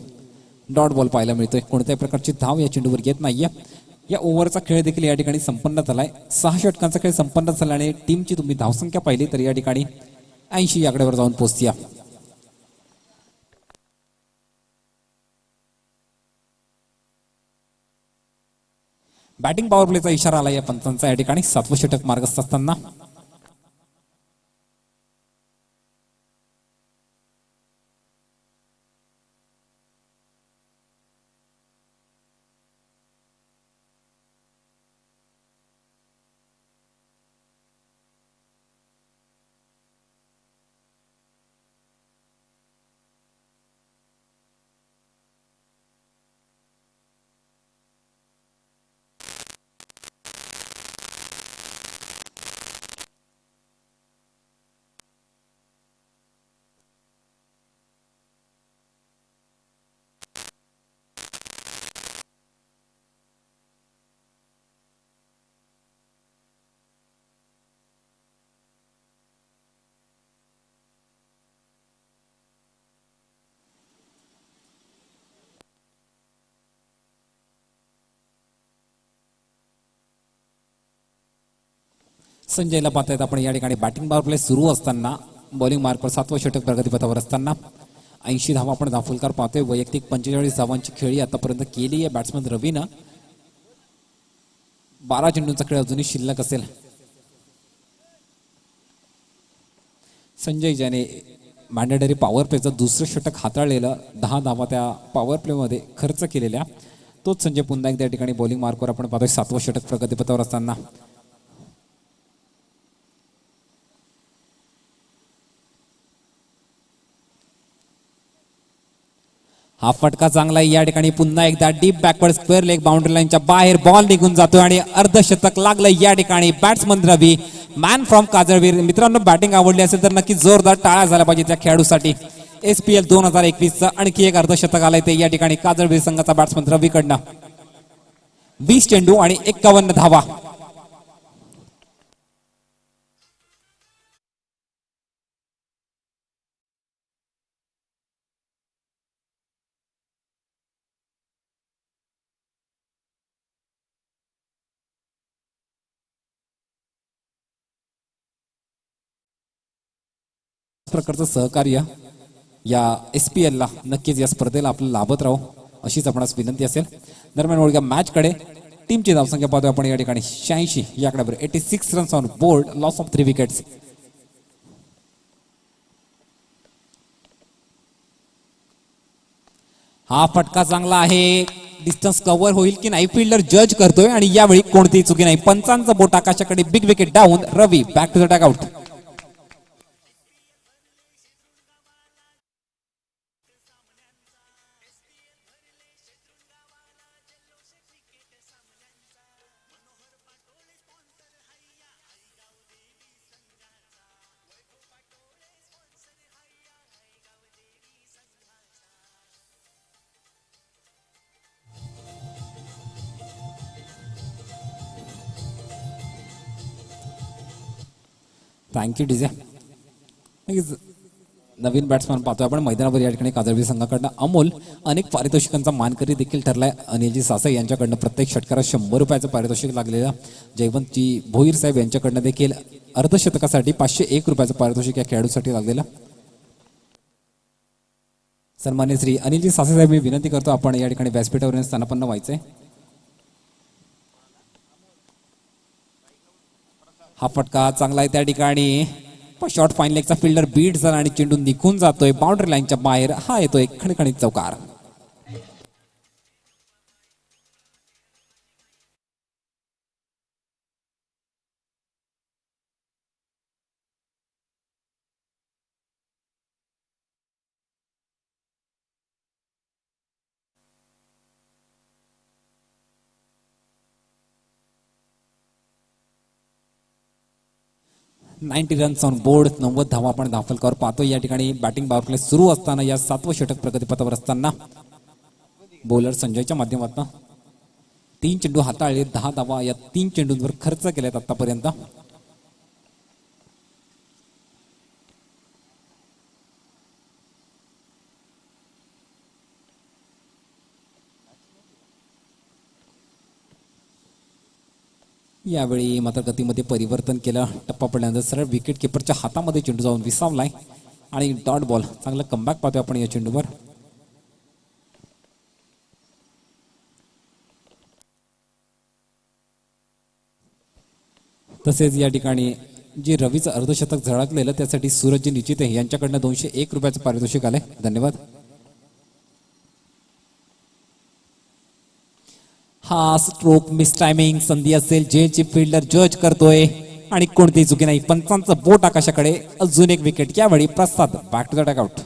डॉट बॉल पाहायला मिळतोय. कोणत्याही प्रकारची धाव या चेंडूवर येत नाहीये. या ओव्हरचा खेळ देखील या ठिकाणी संपन्न झालाय. 6 षटकांचा खेळ संपन्न झाल्याने टीमची तुम्ही धावसंख्या पाहिली तर या ठिकाणी 80 आकड्यावर जाऊन पोहोचती. बॅटिंग पॉवर प्लेचा इशारा आला या पंचांचा या ठिकाणी. 7वं षटक मार्गस्थ असताना संजयला पाहतायत आपण या ठिकाणी बॅटिंग पॉवर प्ले सुरू असताना बॉलिंग मार्कवर 7वं षटक प्रगतीपथावर असताना 80 धावा आपण दाखलकार पाहतोय. वैयक्तिक 45 धावांची खेळी आतापर्यंत केली आहे बॅट्समन रवीनं. 12 चेंडूंचा खेळ अजूनही शिल्लक असेल. संजय ज्याने मॅन्डेटरी पॉवर प्लेचं दुसरं षटक हाताळलेलं 10 धावा त्या पॉवर प्लेमध्ये खर्च केलेल्या तोच संजय पुन्हा एकदा या ठिकाणी बॉलिंग मार्कवर आपण पाहतोय 7वं षटक प्रगतीपथावर असताना. हा फटका चांगला या ठिकाणी पुन्हा एकदा deep backward square leg boundary लाईनच्या बाहेर बॉल निघून जातोय आणि अर्धशतक लागलं या ठिकाणी बॅट्समन रवी मॅन फ्रॉम काजळवीर. मित्रांनो बॅटिंग आवडली असेल तर नक्की जोरदार टाळ्या झाल्या पाहिजे त्या खेळाडूसाठी. SPL 2021चं आणखी एक अर्धशतक आलंय ते या ठिकाणी काजळवीर संघाचा बॅट्समन रवीकडनं. 20 चेंडू आणि 51 धावा. प्रकारचं सहकार्य या SPL ला नक्कीच या स्पर्धेला आपल्याला लाभत राहू अशीच आपणास विनंती असेल. दरम्यान वळूया मॅच कडे. टीमची धावसंख्या पाहतोय आपण या ठिकाणी 86 या आकड्यावर 86 runs on board, loss of 3 wickets. हा फटका चांगला आहे. डिस्टन्स कव्हर होईल की नाही फिल्डर जज करतोय आणि यावेळी कोणतीही चुकी नाही. पंचांचं बोट आकाशाकडे. Big wicket down. Ravi back to the dugout. Thank you DJ. नवीन बॅट्समॅन पाहतोय आपण मैदानावर या ठिकाणी काजळवीर संघाकडनं अमोल. अनेक पारितोषिकांचा मानकरी देखील ठरलाय. अनिलजी सासाई यांच्याकडनं प्रत्येक षटकारात 100 रुपयाचं पारितोषिक लागलेलं. जयवंतजी भोईर साहेब यांच्याकडनं देखील अर्धशतकासाठी 501 रुपयाचं पारितोषिक या खेळाडूसाठी लागलेलं. सन्मान्य श्री अनिलजी सासे साहेब मी विनंती करतो आपण या ठिकाणी व्यासपीठावर स्थानापन्न व्हायचंय. हा फटका चांगला आहे त्या ठिकाणी. शॉर्ट फाईन लेगचा फिल्डर बीट झाला आणि चेंडू निघून जातोय बाउंड्री लाईनच्या बाहेर. हा येतोय खणखणीत चौकार. Ninety runs on board. 90 धावा आपण दाखलकर पाहतो या ठिकाणी. बॅटिंग पॉवर प्ले सुरू असताना या 7वं षटक प्रगतीपथावर असताना बॉलर संजयच्या माध्यमातून 3 चेंडू हाताळले. 10 धावा या 3 चेंडूंवर खर्च केल्यात आतापर्यंत. यावेळी मात्र गतीमध्ये परिवर्तन केलं. टप्पा पडल्यानंतर सरळ विकेट किपरच्या हातामध्ये चेंडू जाऊन विसावलाय आणि डॉट बॉल. चांगलं कमबॅक पाहतोय आपण या चेंडूवर. तसेच या ठिकाणी जे रवीचं अर्धशतक झळकलेलं त्यासाठी सूरजजी निश्चित आहे यांच्याकडनं 201 रुपयाचं पारितोषिक आलंय. धन्यवाद. हा स्ट्रोक मिस टायमिंग संधी असेल. जे फिल्डर जज करतोय आणि कोणतीही चुकी नाही. पंचांचं बोट आकाशाकडे. अजून एक विकेट. यावेळी Prasad back to the dugout.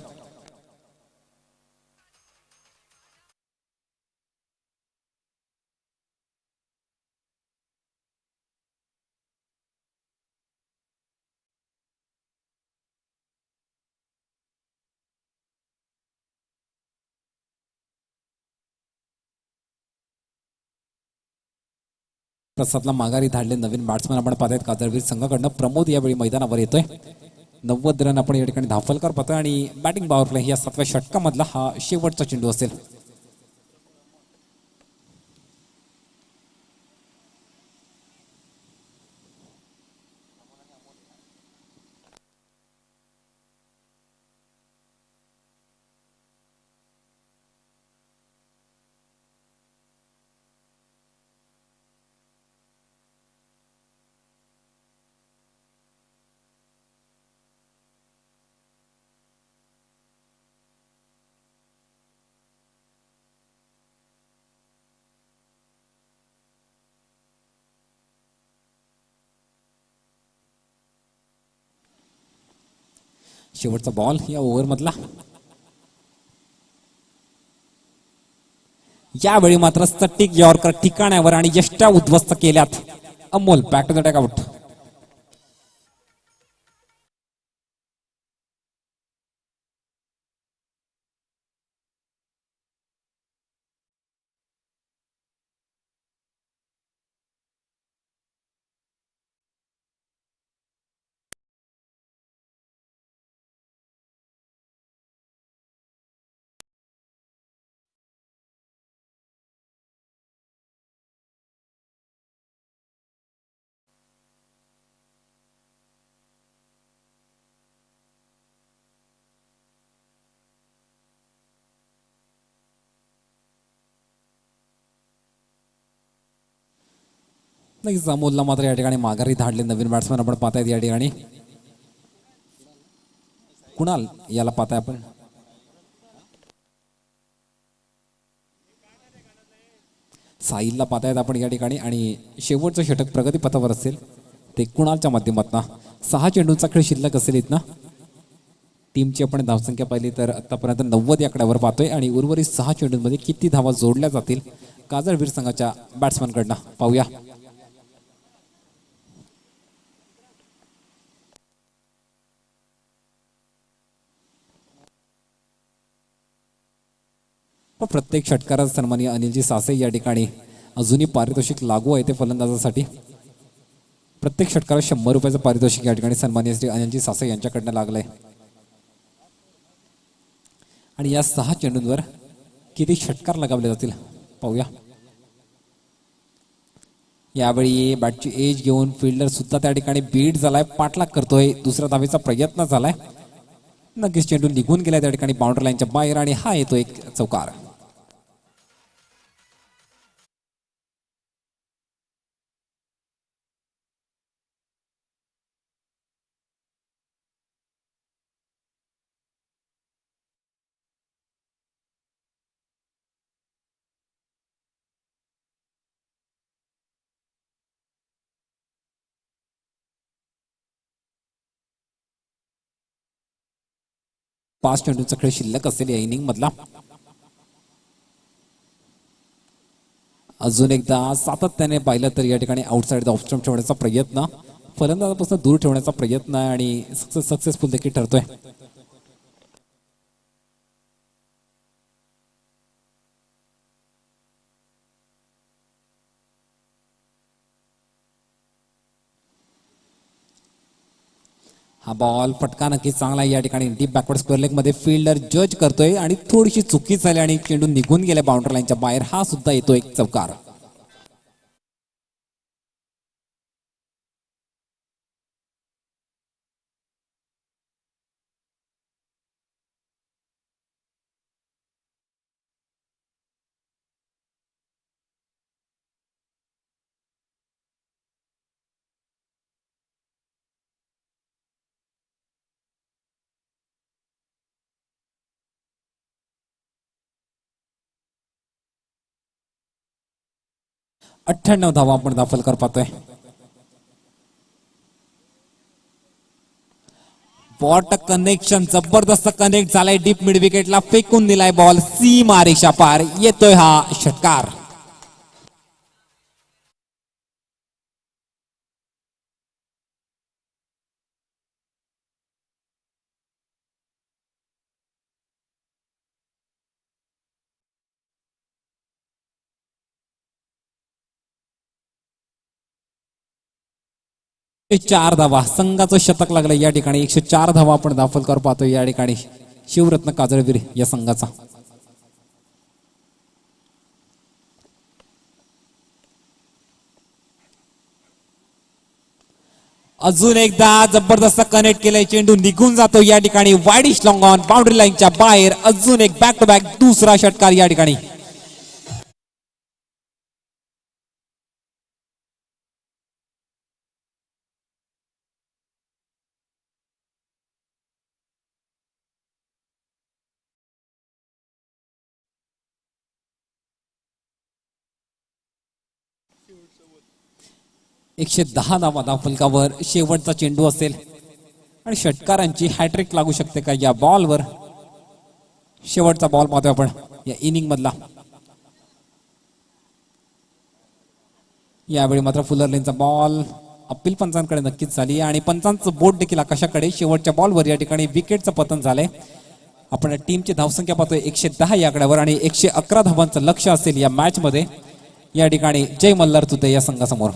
प्रसादला माघारी धाडले नवीन बॅट्समॅन आपण पाहतायत काजळवीर संघाकडनं. प्रमोद यावेळी मैदानावर येतोय. 90 रन आपण या ठिकाणी धाफलकर पाहतोय आणि बॅटिंग पॉवर प्ले या 7व्या षटकामधला हा शेवटचा चेंडू असेल. शेवटचा बॉल या ओव्हर मधला. यावेळी मात्र सटीक यॉर्कर ठिकाण्यावर आणि यष्ट्या उद्ध्वस्त केल्यात. Amol back to the dugout. नक्कीच अमोलला मात्र या ठिकाणी माघारी धाडले नवीन बॅट्समॅन आपण पाहतायत या ठिकाणी. कुणाल याला पाहताय आपण. साहिलला पाहतायत आपण या ठिकाणी आणि शेवटचं षटक प्रगतीपथावर असेल ते कुणालच्या माध्यमातून. 6 चेंडूंचा खेळ शिल्लक असेल इथनं. टीमची आपण धावसंख्या पाहिली तर आतापर्यंत 90 या आकड्यावर पाहतोय आणि उर्वरित 6 चेंडूंमध्ये किती धावा जोडल्या जातील काजळवीर संघाच्या बॅट्समॅनकडनं पाहूया. प्रत्येक षटकारात सन्माननीय अनिलजी सासे या ठिकाणी अजूनही पारितोषिक लागू आहे ते फलंदाजासाठी. प्रत्येक षटकारात 100 रुपयाचं पारितोषिक या ठिकाणी सन्माननीय श्री अनिलजी सासे यांच्याकडनं लागलंय. आणि या 6 चेंडूंवर किती षटकार लगावले जातील पाहूया. यावेळी बॅटची एज घेऊन फिल्डर सुद्धा त्या ठिकाणी बीट झालाय, पाठलाग करतोय. दुसऱ्या धावेचा प्रयत्न झालाय. नक्कीच चेंडू निघून गेलाय त्या ठिकाणी बाउंड्री लाईनच्या बाहेर आणि हा येतो एक चौकार. पाच चेंडूंचा खेळ शिल्लक असेल या इनिंग मधला. अजून एकदा सातत्याने पाहिलं तर या ठिकाणी आउटसाइड द ऑफ स्टंप ठेवण्याचा प्रयत्न, फलंदाजापासून दूर ठेवण्याचा प्रयत्न आहे आणि सक्सेसफुल देखील ठरतोय. हा बॉल फटका नक्कीच चांगला आहे या ठिकाणी डीप बॅकवर्ड स्क्वेअर लेग मध्ये फिल्डर जज करतोय आणि थोडीशी चुकी झाली आणि चेंडू निघून गेल्या बाउंड्री लाईनच्या बाहेर. हा सुद्धा येतो एक चौकार. अठ्ठ्याण्णव धावा आपण दाखल कर पाहतोय. वॉट कनेक्शन, जबरदस्त कनेक्ट झालाय. डीप मिड विकेटला फेकून दिलाय बॉल, सीमा रेषा पार. येतोय हा षटकार. चार धावा संघाचं शतक लागलं या ठिकाणी. 104 धावा आपण दाखल कर पाहतो या ठिकाणी शिवरत्न काजळवीर या संघाचा. अजून एकदा जबरदस्त कनेक्ट केलाय. चेंडू निघून जातो या ठिकाणी वाईडिश लॉंग ऑन बाउंड्री लाईनच्या बाहेर. अजून एक बॅक टू बॅक दुसरा षटकार या ठिकाणी. एकशे 10 धावा धावफलकावर शेवटचा चेंडू असेल. आणि षटकारांची हॅट्रिक लागू शकते का या बॉलवर. शेवटचा बॉल पाहतोय आपण या इनिंग मधला. यावेळी मात्र फुलरलेनचा बॉल अपील पंचांकडे नक्कीच झाली आणि पंचांचं बोट देखील आकाशाकडे. शेवटच्या बॉलवर या ठिकाणी विकेटचं पतन झालंय. आपण टीमची धावसंख्या पाहतोय 110 या आकड्यावर आणि 111 धावांचं लक्ष असेल या मॅच मध्ये. या ठिकाणी जय मल्हार तुते या संघासमोर.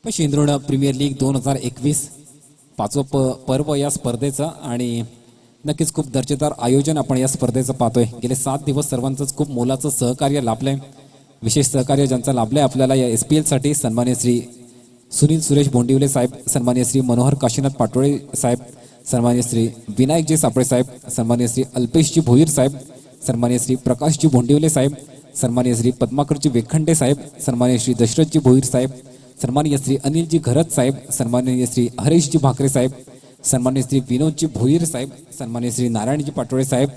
शिंद्रोड प्रीमियर लीग 2021 पाचवं पर्व या स्पर्धेचं आणि नक्कीच खूप दर्जेदार आयोजन आपण या स्पर्धेचं पाहतोय. गेले 7 दिवस सर्वांचंच खूप मोलाचं सहकार्य लाभलंय. विशेष सहकार्य ज्यांचं लाभलंय आपल्याला या SPL साठी सन्माननीय श्री सुनील सुरेश बोंडिवले साहेब, सन्माननीय श्री मनोहर काशीनाथ पाटोळे साहेब, सन्माननीय श्री विनायकजी सापळे साहेब, सन्माननीय श्री अल्पेशजी भोईर साहेब, सन्माननीय श्री प्रकाशजी बोंडिवले साहेब, सन्माननीय श्री पद्माकरजी वेखंडे साहेब, सन्माननीय श्री दशरथजी भोईर साहेब, सन्माननीय श्री अनिलजी घरत साहेब, सन्माननीय श्री हरेशजी भाकरे साहेब, सन्माननीय श्री विनोदजी भोईर साहेब, सन्माननीय श्री नारायणजी पाटोळे साहेब,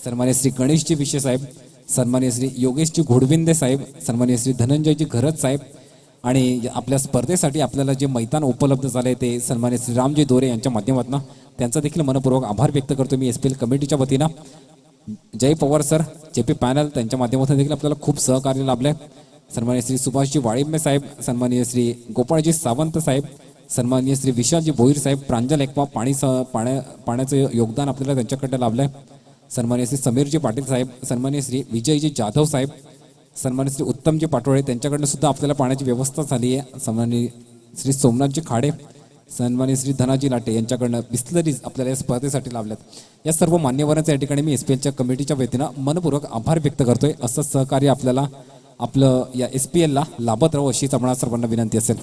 सन्माननीय श्री गणेशजी विशे साहेब, सन्माननीय श्री योगेशजी घोडविंदे साहेब, सन्माननीय श्री धनंजयजी घरत साहेब आणि आपल्या स्पर्धेसाठी आपल्याला जे मैदान उपलब्ध झाले ते सन्माननीय श्री रामजी दोरे यांच्या माध्यमातून त्यांचा देखील मनपूर्वक आभार व्यक्त करतो मी SPL कमिटीच्या वतीनं. जय पवार सर, JP पॅनल त्यांच्या माध्यमातून देखील आपल्याला खूप सहकार्य लाभलंय. सन्माननीय श्री सुभाषजी वाळिंबे साहेब, सन्माननीय श्री गोपाळजी सावंत साहेब, सन्माननीय श्री विशालजी भोईर साहेब, प्रांजल एकवा पाण्याचं योगदान आपल्याला त्यांच्याकडे लाभलंय. सन्माननीय श्री समीरजी पाटील साहेब, सन्माननीय श्री विजयजी जाधव साहेब, सन्माननीय श्री उत्तमजी पाटोळे त्यांच्याकडनं सुद्धा आपल्याला पाण्याची व्यवस्था झाली आहे. सन्माननीय श्री सोमनाथजी खाडे, सन्माननीय श्री धनाजी लाटे यांच्याकडनं बिस्लरीज आपल्याला या स्पर्धेसाठी लाभल्यात. या सर्व मान्यवरांच्या या ठिकाणी मी SPLच्या कमिटीच्या वतीनं मनपूर्वक आभार व्यक्त करतोय. असं सहकार्य आपल्याला आपलं या SPLला लाभत राहू अशीच आपणा सर्वांना विनंती असेल.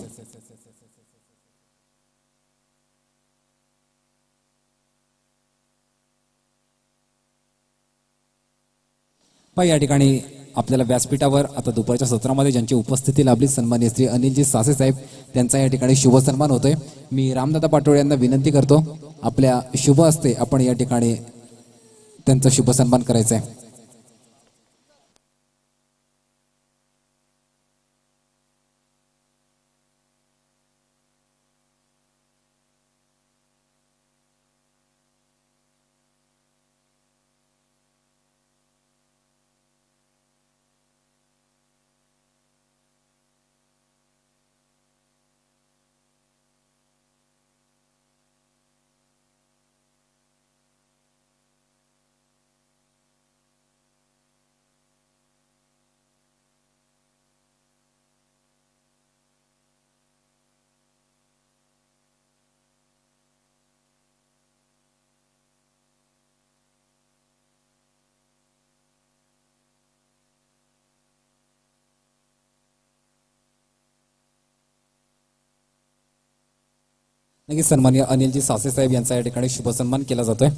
या ठिकाणी आपल्याला व्यासपीठावर आता दुपारच्या सत्रामध्ये ज्यांची उपस्थिती लाभली सन्माननीय श्री अनिलजी सासे साहेब त्यांचा या ठिकाणी शुभ सन्मान होतोय. मी रामदादा पाटोळे यांना विनंती करतो आपल्या शुभ हस्ते आपण या ठिकाणी त्यांचा शुभ सन्मान करायचा आहे. नक्कीच सन्माननीय अनिलजी सासे साहेब यांचा या ठिकाणी शुभ सन्मान केला जातोय.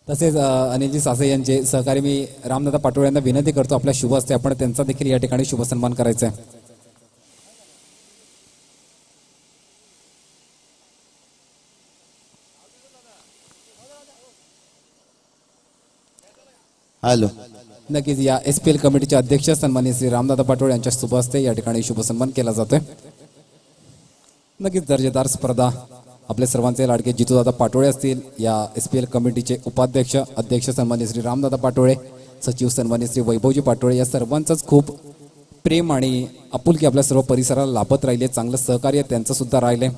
तसेच अनिलजी सासे यांचे सहकारी मी रामदादा पाटोळे यांना विनंती करतो आपल्या शुभ हस्ते आपण त्यांचा देखील या ठिकाणी शुभ सन्मान करायचा आहे. हॅलो. नक्कीच या SPL कमिटीचे अध्यक्ष सन्माननीय श्री रामदादा पाटोळे यांच्या शुभ हस्ते या ठिकाणी शुभ सन्मान केला जातोय. नक्कीच दर्जेदार स्पर्धा आपले सर्वांचे लाडके जितूदादा पाटोळे असतील, या SPL कमिटीचे उपाध्यक्ष अध्यक्ष सन्माननीय श्री रामदादा पाटोळे, सचिव सन्माननीय श्री वैभवजी पाटोळे या सर्वांचंच खूप प्रेम आणि आपुलकी आपल्या सर्व परिसराला लाभत राहिले. चांगलं सहकार्य त्यांचं सुद्धा राहिले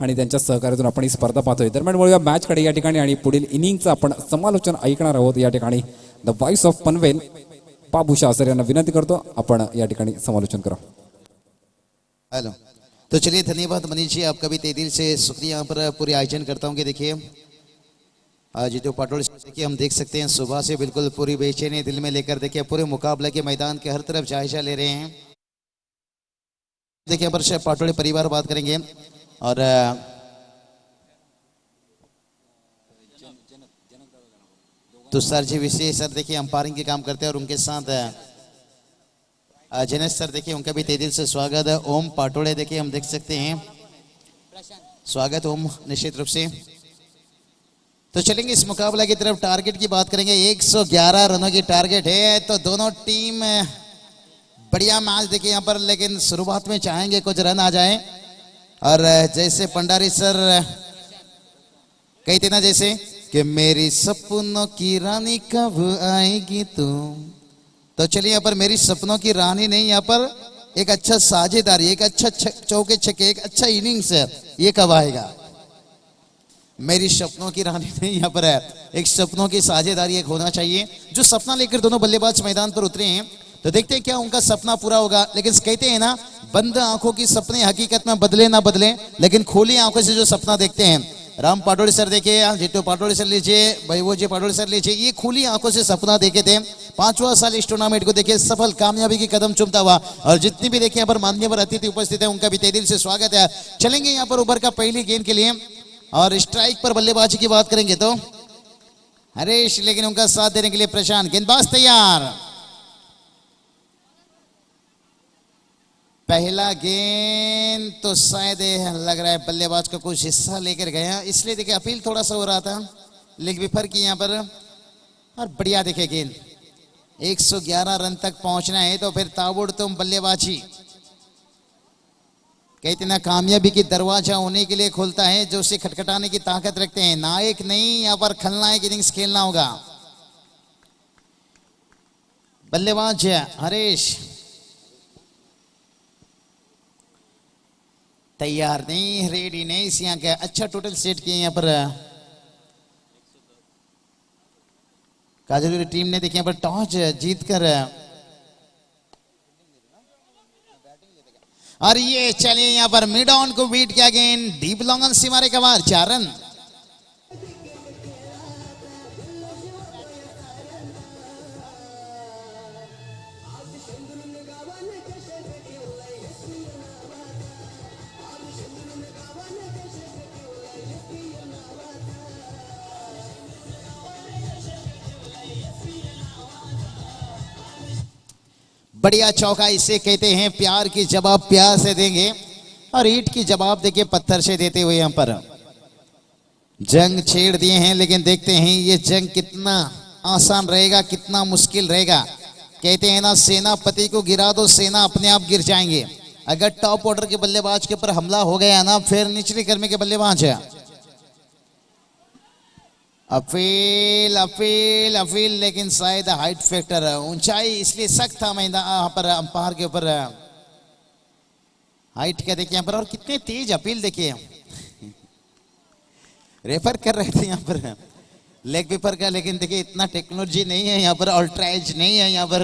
आणि त्यांच्या सहकार्यातून आपण ही स्पर्धा पाहतोय. दरम्यान वळूया मॅचकडे या ठिकाणी आणि पुढील इनिंगचं आपण समालोचन ऐकणार आहोत. या ठिकाणी द व्हॉइस ऑफ पनवेल पाभूषा सर यांना विनंती करतो आपण या ठिकाणी समालोचन करा. हेलो. तो चलिए धन्यवाद मनीष जी, आपका भी तहे दिल से शुक्रिया. यहाँ पर पूरे आयोजन करता हूँ कि देखिए जीतू पाटोळे देखिए हम देख सकते हैं सुबह से बिल्कुल पूरी बेचैनी दिल में लेकर देखिए पूरे मुकाबले के मैदान के हर तरफ जायजा ले रहे हैं. देखिए पर पाटोळे परिवार बात करेंगे और तुषार जी विशेष सर देखिए अंपायरिंग के काम करते हैं और उनके साथ जनेश सर देखिए उनका भी तहे दिल से स्वागत है. ओम पाटोळे देखिए हम देख सकते हैं, स्वागत ओम निश्चित रूप से. तो चलेंगे इस मुकाबला की तरफ। टारगेट की बात करेंगे, 111 रनों की टारगेट है। तो दोनों टीम बढ़िया मैच देखिए यहाँ पर, लेकिन शुरुआत में चाहेंगे कुछ रन आ जाए। और जैसे पंडारी सर कहते ना, जैसे कि मेरी सपनों की रानी कब आएगी तुम। तो चलिए यहाँ पर मेरी सपनों की रानी नहीं, यहाँ पर एक अच्छा साझेदारी, एक अच्छा चौके छक्के, एक अच्छा इनिंग्स है, ये कब आएगा। मेरी सपनों की रानी नहीं, यहाँ पर है एक सपनों की साझेदारी एक होना चाहिए। जो सपना लेकर दोनों बल्लेबाज मैदान पर उतरे हैं, तो देखते हैं क्या उनका सपना पूरा होगा। लेकिन कहते हैं ना, बंद आंखों की सपने हकीकत में बदले ना बदले, लेकिन खोली आंखों से जो सपना देखते हैं। राम पाटोड़ी सर देखिए, जितू पाटोड़ी सर लीजिए, वैभव पाटोड़ी सर लीजिए, ये खुली आंखों से सपना देखे थे। 5वां साल इस टूर्नामेंट को देखिए सफल कामयाबी की कदम चूमता हुआ। और जितनी भी देखिए यहाँ पर मान्यवर अतिथि उपस्थित है, उनका भी तहे दिल से स्वागत है। चलेंगे यहाँ पर ओवर का पहली गेंद के लिए। और स्ट्राइक पर बल्लेबाजी की बात करेंगे तो हरीश, लेकिन उनका साथ देने के लिए प्रशांत। गेंदबाज तैयार। पहला गेंद तो शायद लग रहा है बल्लेबाज का कुछ हिस्सा लेकर गया, इसलिए देखिए अपील थोड़ा सा हो रहा था। लेग विफर की यहाँ पर, और बढ़िया देखे गेंद। 111 रन तक पहुंचना है तो फिर ताबड़तोड़ बल्लेबाजी, कहते ना कामयाबी की दरवाजा उन्हीं के लिए खुलता है जो उसे खटखटाने की ताकत रखते हैं। नायक नहीं, यहाँ पर खलनायक इनिंग्स खेलना होगा। बल्लेबाज हरीश तैयार नहीं, रेडी नहीं, इस यहाँ का अच्छा टोटल सेट किए यहाँ पर काजल की टीम ने। देखिए यहाँ पर टॉस जीतकर, और ये चलिए यहाँ पर मिड ऑन को बीट किया गेंद, डीप लॉन्ग ऑन सीमारे का बार, 4 रन। बढ़िया चौका, इसे कहते हैं प्यार की जवाब प्यार से देंगे, और ईंट की जवाब देखिए पत्थर से देते हुए यहाँ पर जंग छेड़ दिए हैं। लेकिन देखते हैं ये जंग कितना आसान रहेगा, कितना मुश्किल रहेगा। कहते हैं ना, सेनापति को गिरा दो, सेना अपने आप गिर जाएंगे। अगर टॉप ऑर्डर के बल्लेबाज के ऊपर हमला हो गया ना, फिर निचले क्रम के बल्लेबाज है। अपील अपील अपील, लेकिन शायद हाइट फैक्टर, ऊंचाई इसलिए सख्त था यहाँ पर अंपायर के ऊपर हाइट का। देखिए यहाँ पर, और कितने तेज अपील देखिए रेफर कर रहे थे यहाँ पर लेग विपर का। लेकिन देखिए इतना टेक्नोलॉजी नहीं है यहाँ पर, अल्ट्रा एज नहीं है यहाँ पर।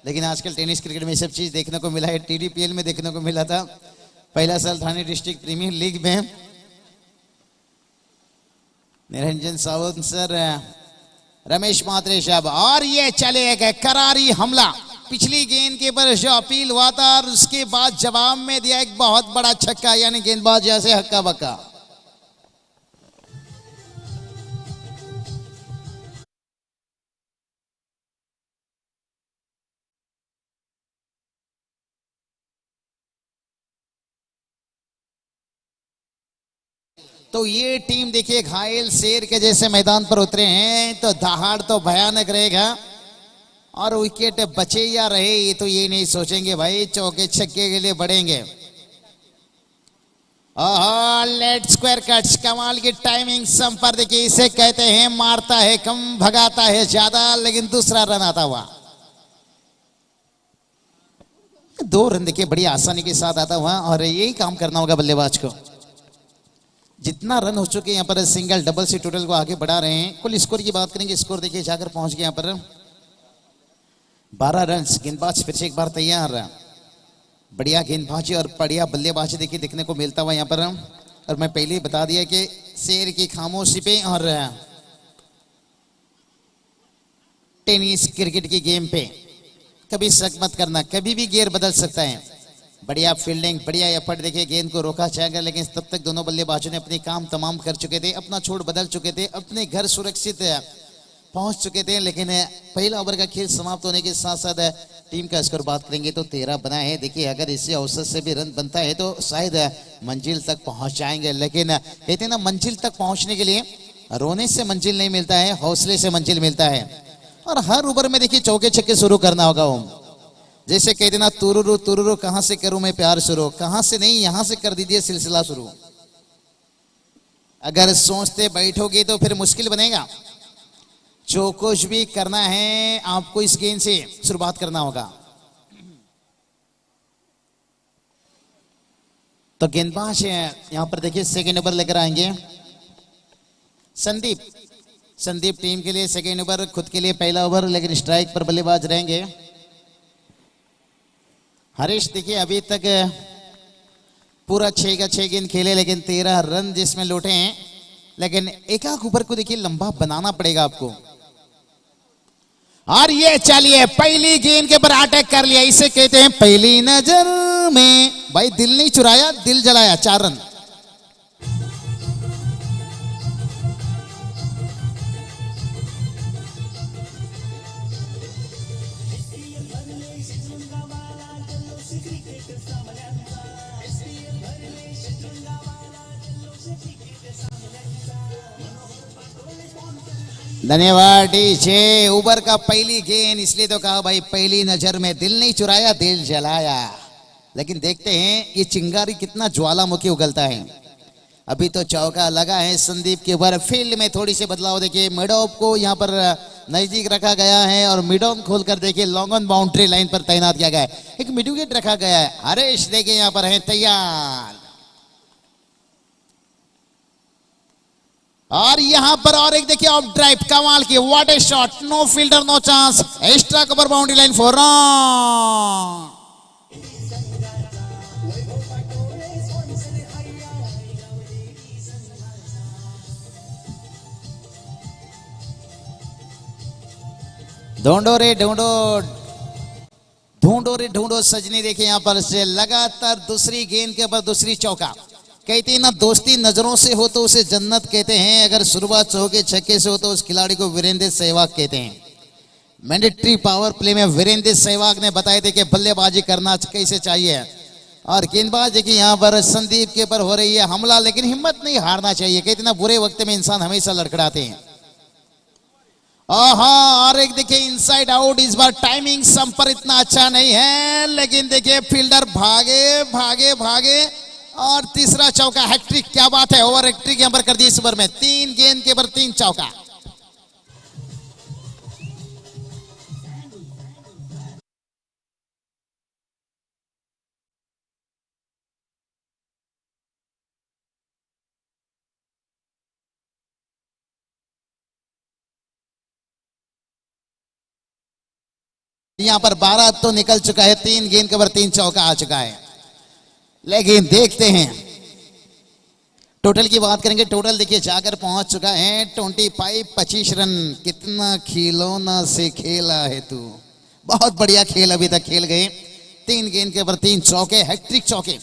लेकिन आजकल टेनिस क्रिकेट में सब चीज देखने को मिला है। TDPL में देखने को मिला था, पहला साल थाने डिस्ट्रिक्ट प्रीमियर लीग में निरंजन सावंत सर, रमेश मात्रे साहब। और ये चले गए करारी हमला। पिछली गेंद के ऊपर जो अपील हुआ था, और उसके बाद जवाब में दिया एक बहुत बड़ा छक्का, यानी गेंदबाज जैसे हक्का बक्का। तो ये टीम देखिए घायल शेर के जैसे मैदान पर उतरे हैं, तो दहाड़ तो भयानक रहेगा। और विकेट बचे या रहे, ये तो ये नहीं सोचेंगे भाई, चौके छक्के के लिए बढ़ेंगे। लेट स्क्वायर कट्स, कमाल की टाइमिंग संपर्क देखिए, इसे कहते हैं मारता है कम भगाता है ज्यादा, लेकिन दूसरा रन आता हुआ। 2 रन देखिए बड़ी आसानी के साथ आता हुआ, और यही काम करना होगा बल्लेबाज को। जितना रन हो चुके यहाँ पर, सिंगल डबल से टोटल को आगे बढ़ा रहे हैं। कुल स्कोर की बात करेंगे, स्कोर देखिए जाकर पहुंच गए यहाँ पर 12 रन। गेंदबाज फिर से एक बार तैयार, बढ़िया गेंदबाजी और बढ़िया बल्लेबाजी देखिए देखने को मिलता हुआ यहाँ पर। और मैं पहले ही बता दिया कि शेर की खामोशी पे और टेनिस क्रिकेट की गेम पे कभी शक मत करना, कभी भी गियर बदल सकता है। बढ़िया फील्डिंग, बढ़िया एफर्ट देखिए, गेंद को रोका जाएगा, लेकिन तब तक दोनों बल्लेबाजों ने अपने काम तमाम कर चुके थे, अपना छोड़ बदल चुके थे, अपने घर सुरक्षित पहुंच चुके थे। लेकिन पहला ओवर का खेल समाप्त होने के साथ साथ टीम का स्कोर बात करेंगे तो 13 बना है। देखिए अगर इसी औसत से भी रन बनता है तो शायद मंजिल तक पहुंच जाएंगे। लेकिन कहते हैं ना, मंजिल तक पहुंचने के लिए रोने से मंजिल नहीं मिलता है, हौसले से मंजिल मिलता है। और हर ओवर में देखिए चौके छक्के शुरू करना होगा। ओम जैसे कहते ना, तुरुरु तुरुरु कहां से करूं मैं प्यार शुरू, कहां से नहीं यहां से कर दीजिए सिलसिला शुरू। अगर सोचते बैठोगे तो फिर मुश्किल बनेगा। जो कुछ भी करना है आपको इस गेंद से शुरुआत करना होगा। तो गेंदबाज यहां पर देखिए सेकेंड ओवर लेकर आएंगे संदीप। संदीप टीम के लिए सेकेंड ओवर, खुद के लिए पहला ओवर, लेकिन स्ट्राइक पर बल्लेबाज रहेंगे। हरीश देखिए अभी तक पूरा 6 का 6 गेंद खेले, लेकिन 13 रन जिसमें लौटे हैं। लेकिन एक ओवर को देखिए लंबा बनाना पड़ेगा आपको। और ये चलिए पहली गेंद के ऊपर अटैक कर लिया, इसे कहते हैं पहली नजर में। भाई दिल नहीं चुराया, दिल जलाया, 4 रन। धन्यवाद डीजे। ओवर का पहली गेंद, इसलिए तो कहा भाई पहली नजर में, दिल नहीं चुराया दिल जलाया। लेकिन देखते हैं ये चिंगारी कितना ज्वालामुखी उगलता है। अभी तो चौका लगा है संदीप के ऊपर। फील्ड में थोड़ी सी बदलाव देखिए, मिडॉप को यहां पर नजदीक रखा गया है और मिडॉप खोलकर देखिए लॉन्ग ऑन बाउंड्री लाइन पर तैनात किया गया है। एक मिड विकेट रखा गया है। हरीश देखिए यहां पर है तैयार। और यहां पर और एक देखिए ऑफ ड्राइव, कमाल की, what a shot, no fielder no chance, extra cover boundary line four run. ढूंढो रे ढूंढो, ढूंढो रे ढूंढो सजनी। देखिए यहां पर से लगातार दूसरी गेंद के ऊपर दूसरी चौका। कहते हैं ना, दोस्ती नजरों से हो तो उसे जन्नत कहते हैं, अगर शुरुआत चौके छक्के से हो तो उस खिलाड़ी को वीरेंद्र सहवाग कहते हैं। मैंडेटरी पावर प्ले में वीरेंद्र सहवाग ने बताए थे कि बल्लेबाजी करना कैसे चाहिए। और गेंदबाज देखिए यहां पर संदीप के ऊपर हो रही है हमला, लेकिन हिम्मत नहीं हारना चाहिए। कहते ना, बुरे वक्त में इंसान हमेशा लड़खड़ाते हैं। और एक देखिए इनसाइड आउट, इस बार टाइमिंग संपर इतना अच्छा नहीं है, लेकिन देखिए फील्डर भागे भागे भागे और तीसरा चौका, हैट्रिक। क्या बात है, ओवर हैट्रिक यहां पर कर दी इस ओवर में। 3 गेंद के ऊपर 3 चौका। यहां पर 12 तो निकल चुका है, 3 गेंद के ऊपर 3 चौका आ चुका है। लेकिन देखते हैं टोटल की बात करेंगे। टोटल देखिए जाकर पहुंच चुका है 25 रन। कितना खिलौना से खेला है तू, बहुत बढ़िया खेल अभी तक खेल गए। 3 गेंद के ऊपर 3 चौके, हैट्रिक चौके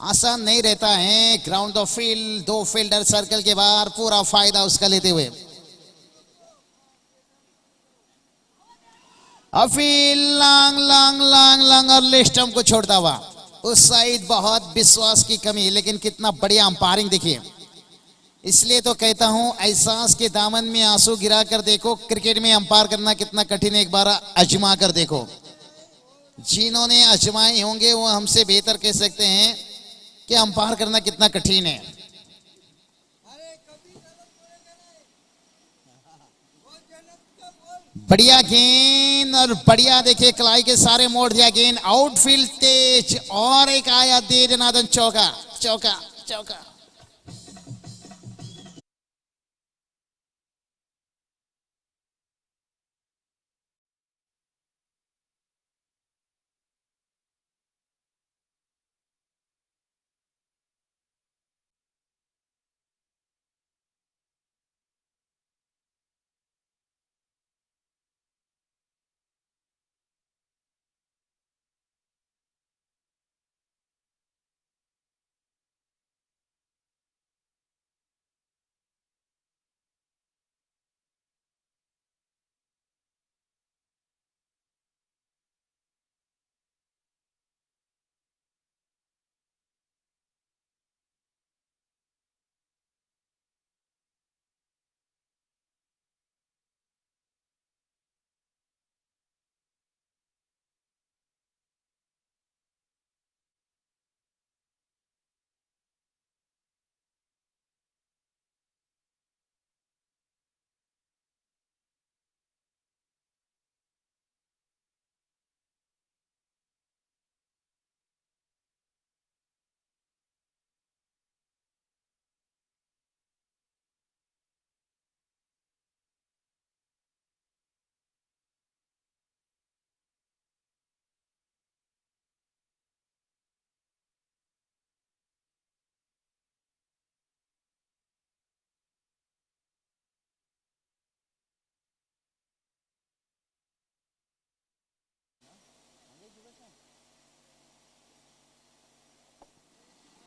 आसान नहीं रहता है। Ground of field, 2 fielder circle के बाहर, पूरा फायदा उसका लेते हुए अभी लांग लांग लांग लांग और लेस्टम को छोड़ता हुआ। उस साइड बहुत विश्वास की कमी, लेकिन कितना बढ़िया अंपायरिंग देखिए। इसलिए तो कहता हूं, एहसास के दामन में आंसू गिरा कर देखो। क्रिकेट में अंपायर करना कितना कठिन है, एक बार आजमा कर देखो। जिन्होंने आजमाए होंगे वो हमसे बेहतर कह सकते हैं कि अंपायर करना कितना कठिन है। बढ़िया गेंद और बढ़िया देखिए कलाई के सारे मोड़ दिया गेंद, आउटफील्ड तेज, और एक आया दे जनार्दन, चौका चौका चौका।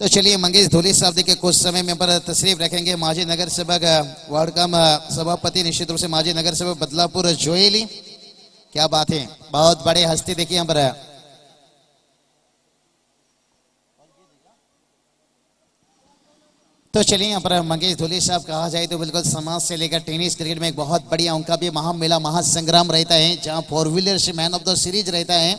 तो चलिए मंगेश धोली साहब देखिए कुछ समय में पर तशरीफ रखेंगे। माजी नगर सेवक वार्ड का सभापति निश्चित रूप से माजी नगर सेवक बदलापुर जोएली। क्या बात है, बहुत बड़े हस्ती देखिए यहाँ पर। तो चलिए यहाँ पर मंगेश धोली साहब कहा जाए तो बिल्कुल समाज से लेकर टेनिस क्रिकेट में एक बहुत बढ़िया उनका भी महामेला महासंग्राम रहता है, जहाँ 4 wheeler say man of the series रहता है।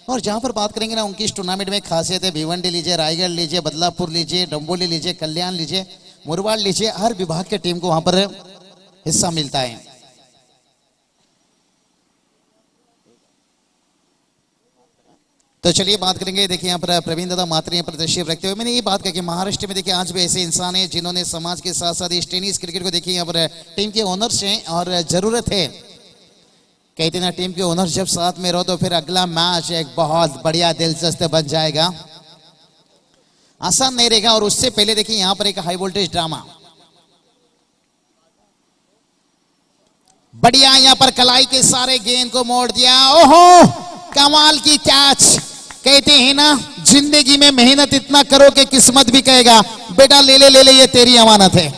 और जहाँ पर बात करेंगे ना उनकी इस टूर्नामेंट में खासियत है, भिवंडी लीजिए, रायगढ़ लीजिए, बदलापुर लीजिए, डम्बोली लीजिए, कल्याण लीजिए, मुरबाड लीजिए, हर विभाग के टीम को वहां पर हिस्सा मिलता है। तो चलिए बात करेंगे देखिए यहाँ पर प्रवीण दादा मात्री यहाँ पर तशरीफ रखते हुए मैंने ये बात कही कि महाराष्ट्र में देखिए आज भी ऐसे इंसान हैं जिन्होंने समाज के साथ साथ इस टेनिस क्रिकेट को देखिए यहाँ पर टीम के ओनर्स हैं और जरूरत है, कहते ना टीम के ओनर्स जब साथ में रहो तो फिर अगला मैच एक बहुत बढ़िया दिलचस्प बन जाएगा, आसान नहीं रहेगा। और उससे पहले देखिए यहाँ पर एक हाई वोल्टेज ड्रामा बढ़िया यहाँ पर कलाई के सारे गेंद को मोड़ दिया। ओहो कमाल की कैच। कहते हैं ना जिंदगी में मेहनत इतना करो कि किस्मत भी कहेगा बेटा ले ले ले ले, ये तेरी अमानत है।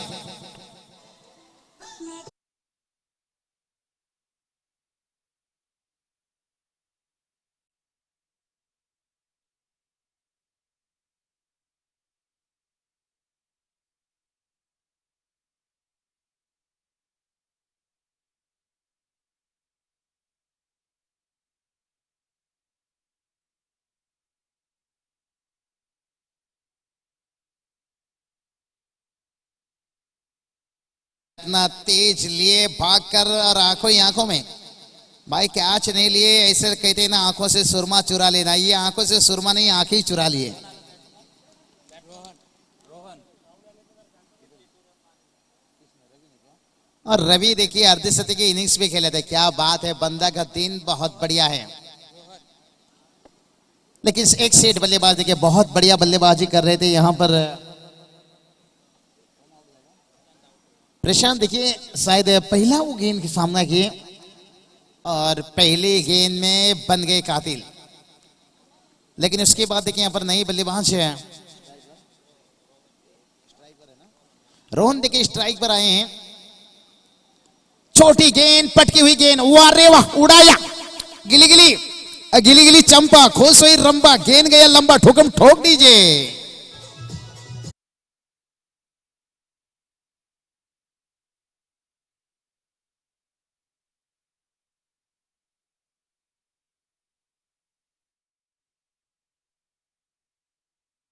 इतना तेज लिए भागकर और आंखों ही आंखों में भाई कैच नहीं लिए, ऐसे कहते हैं ना आंखों से सुरमा चुरा लेना, ये आंखों से सुरमा नहीं आंखें ही चुरा लिए। और रवि देखिए अर्धशतकी की इनिंग्स भी खेले थे, क्या बात है, बंदा का दिन बहुत बढ़िया है। लेकिन एक सेट बल्लेबाज देखिए बहुत बढ़िया बल्लेबाजी कर रहे थे यहाँ पर प्रशांत, देखिए शायद पहला वो गेंद की सामना किए और पहली गेंद में बन गए कातिल। लेकिन उसके बाद देखिए यहाँ पर नई बल्लेबाज है रोहन, देखिए स्ट्राइक पर आए हैं। छोटी गेंद, पटकी हुई गेंद, वाह रे वाह, उड़ाया, गिली गिली गिली गिली चंपा, खोस हुई रंबा, गेंद गया लंबा, ठोकम ठोक दीजिए।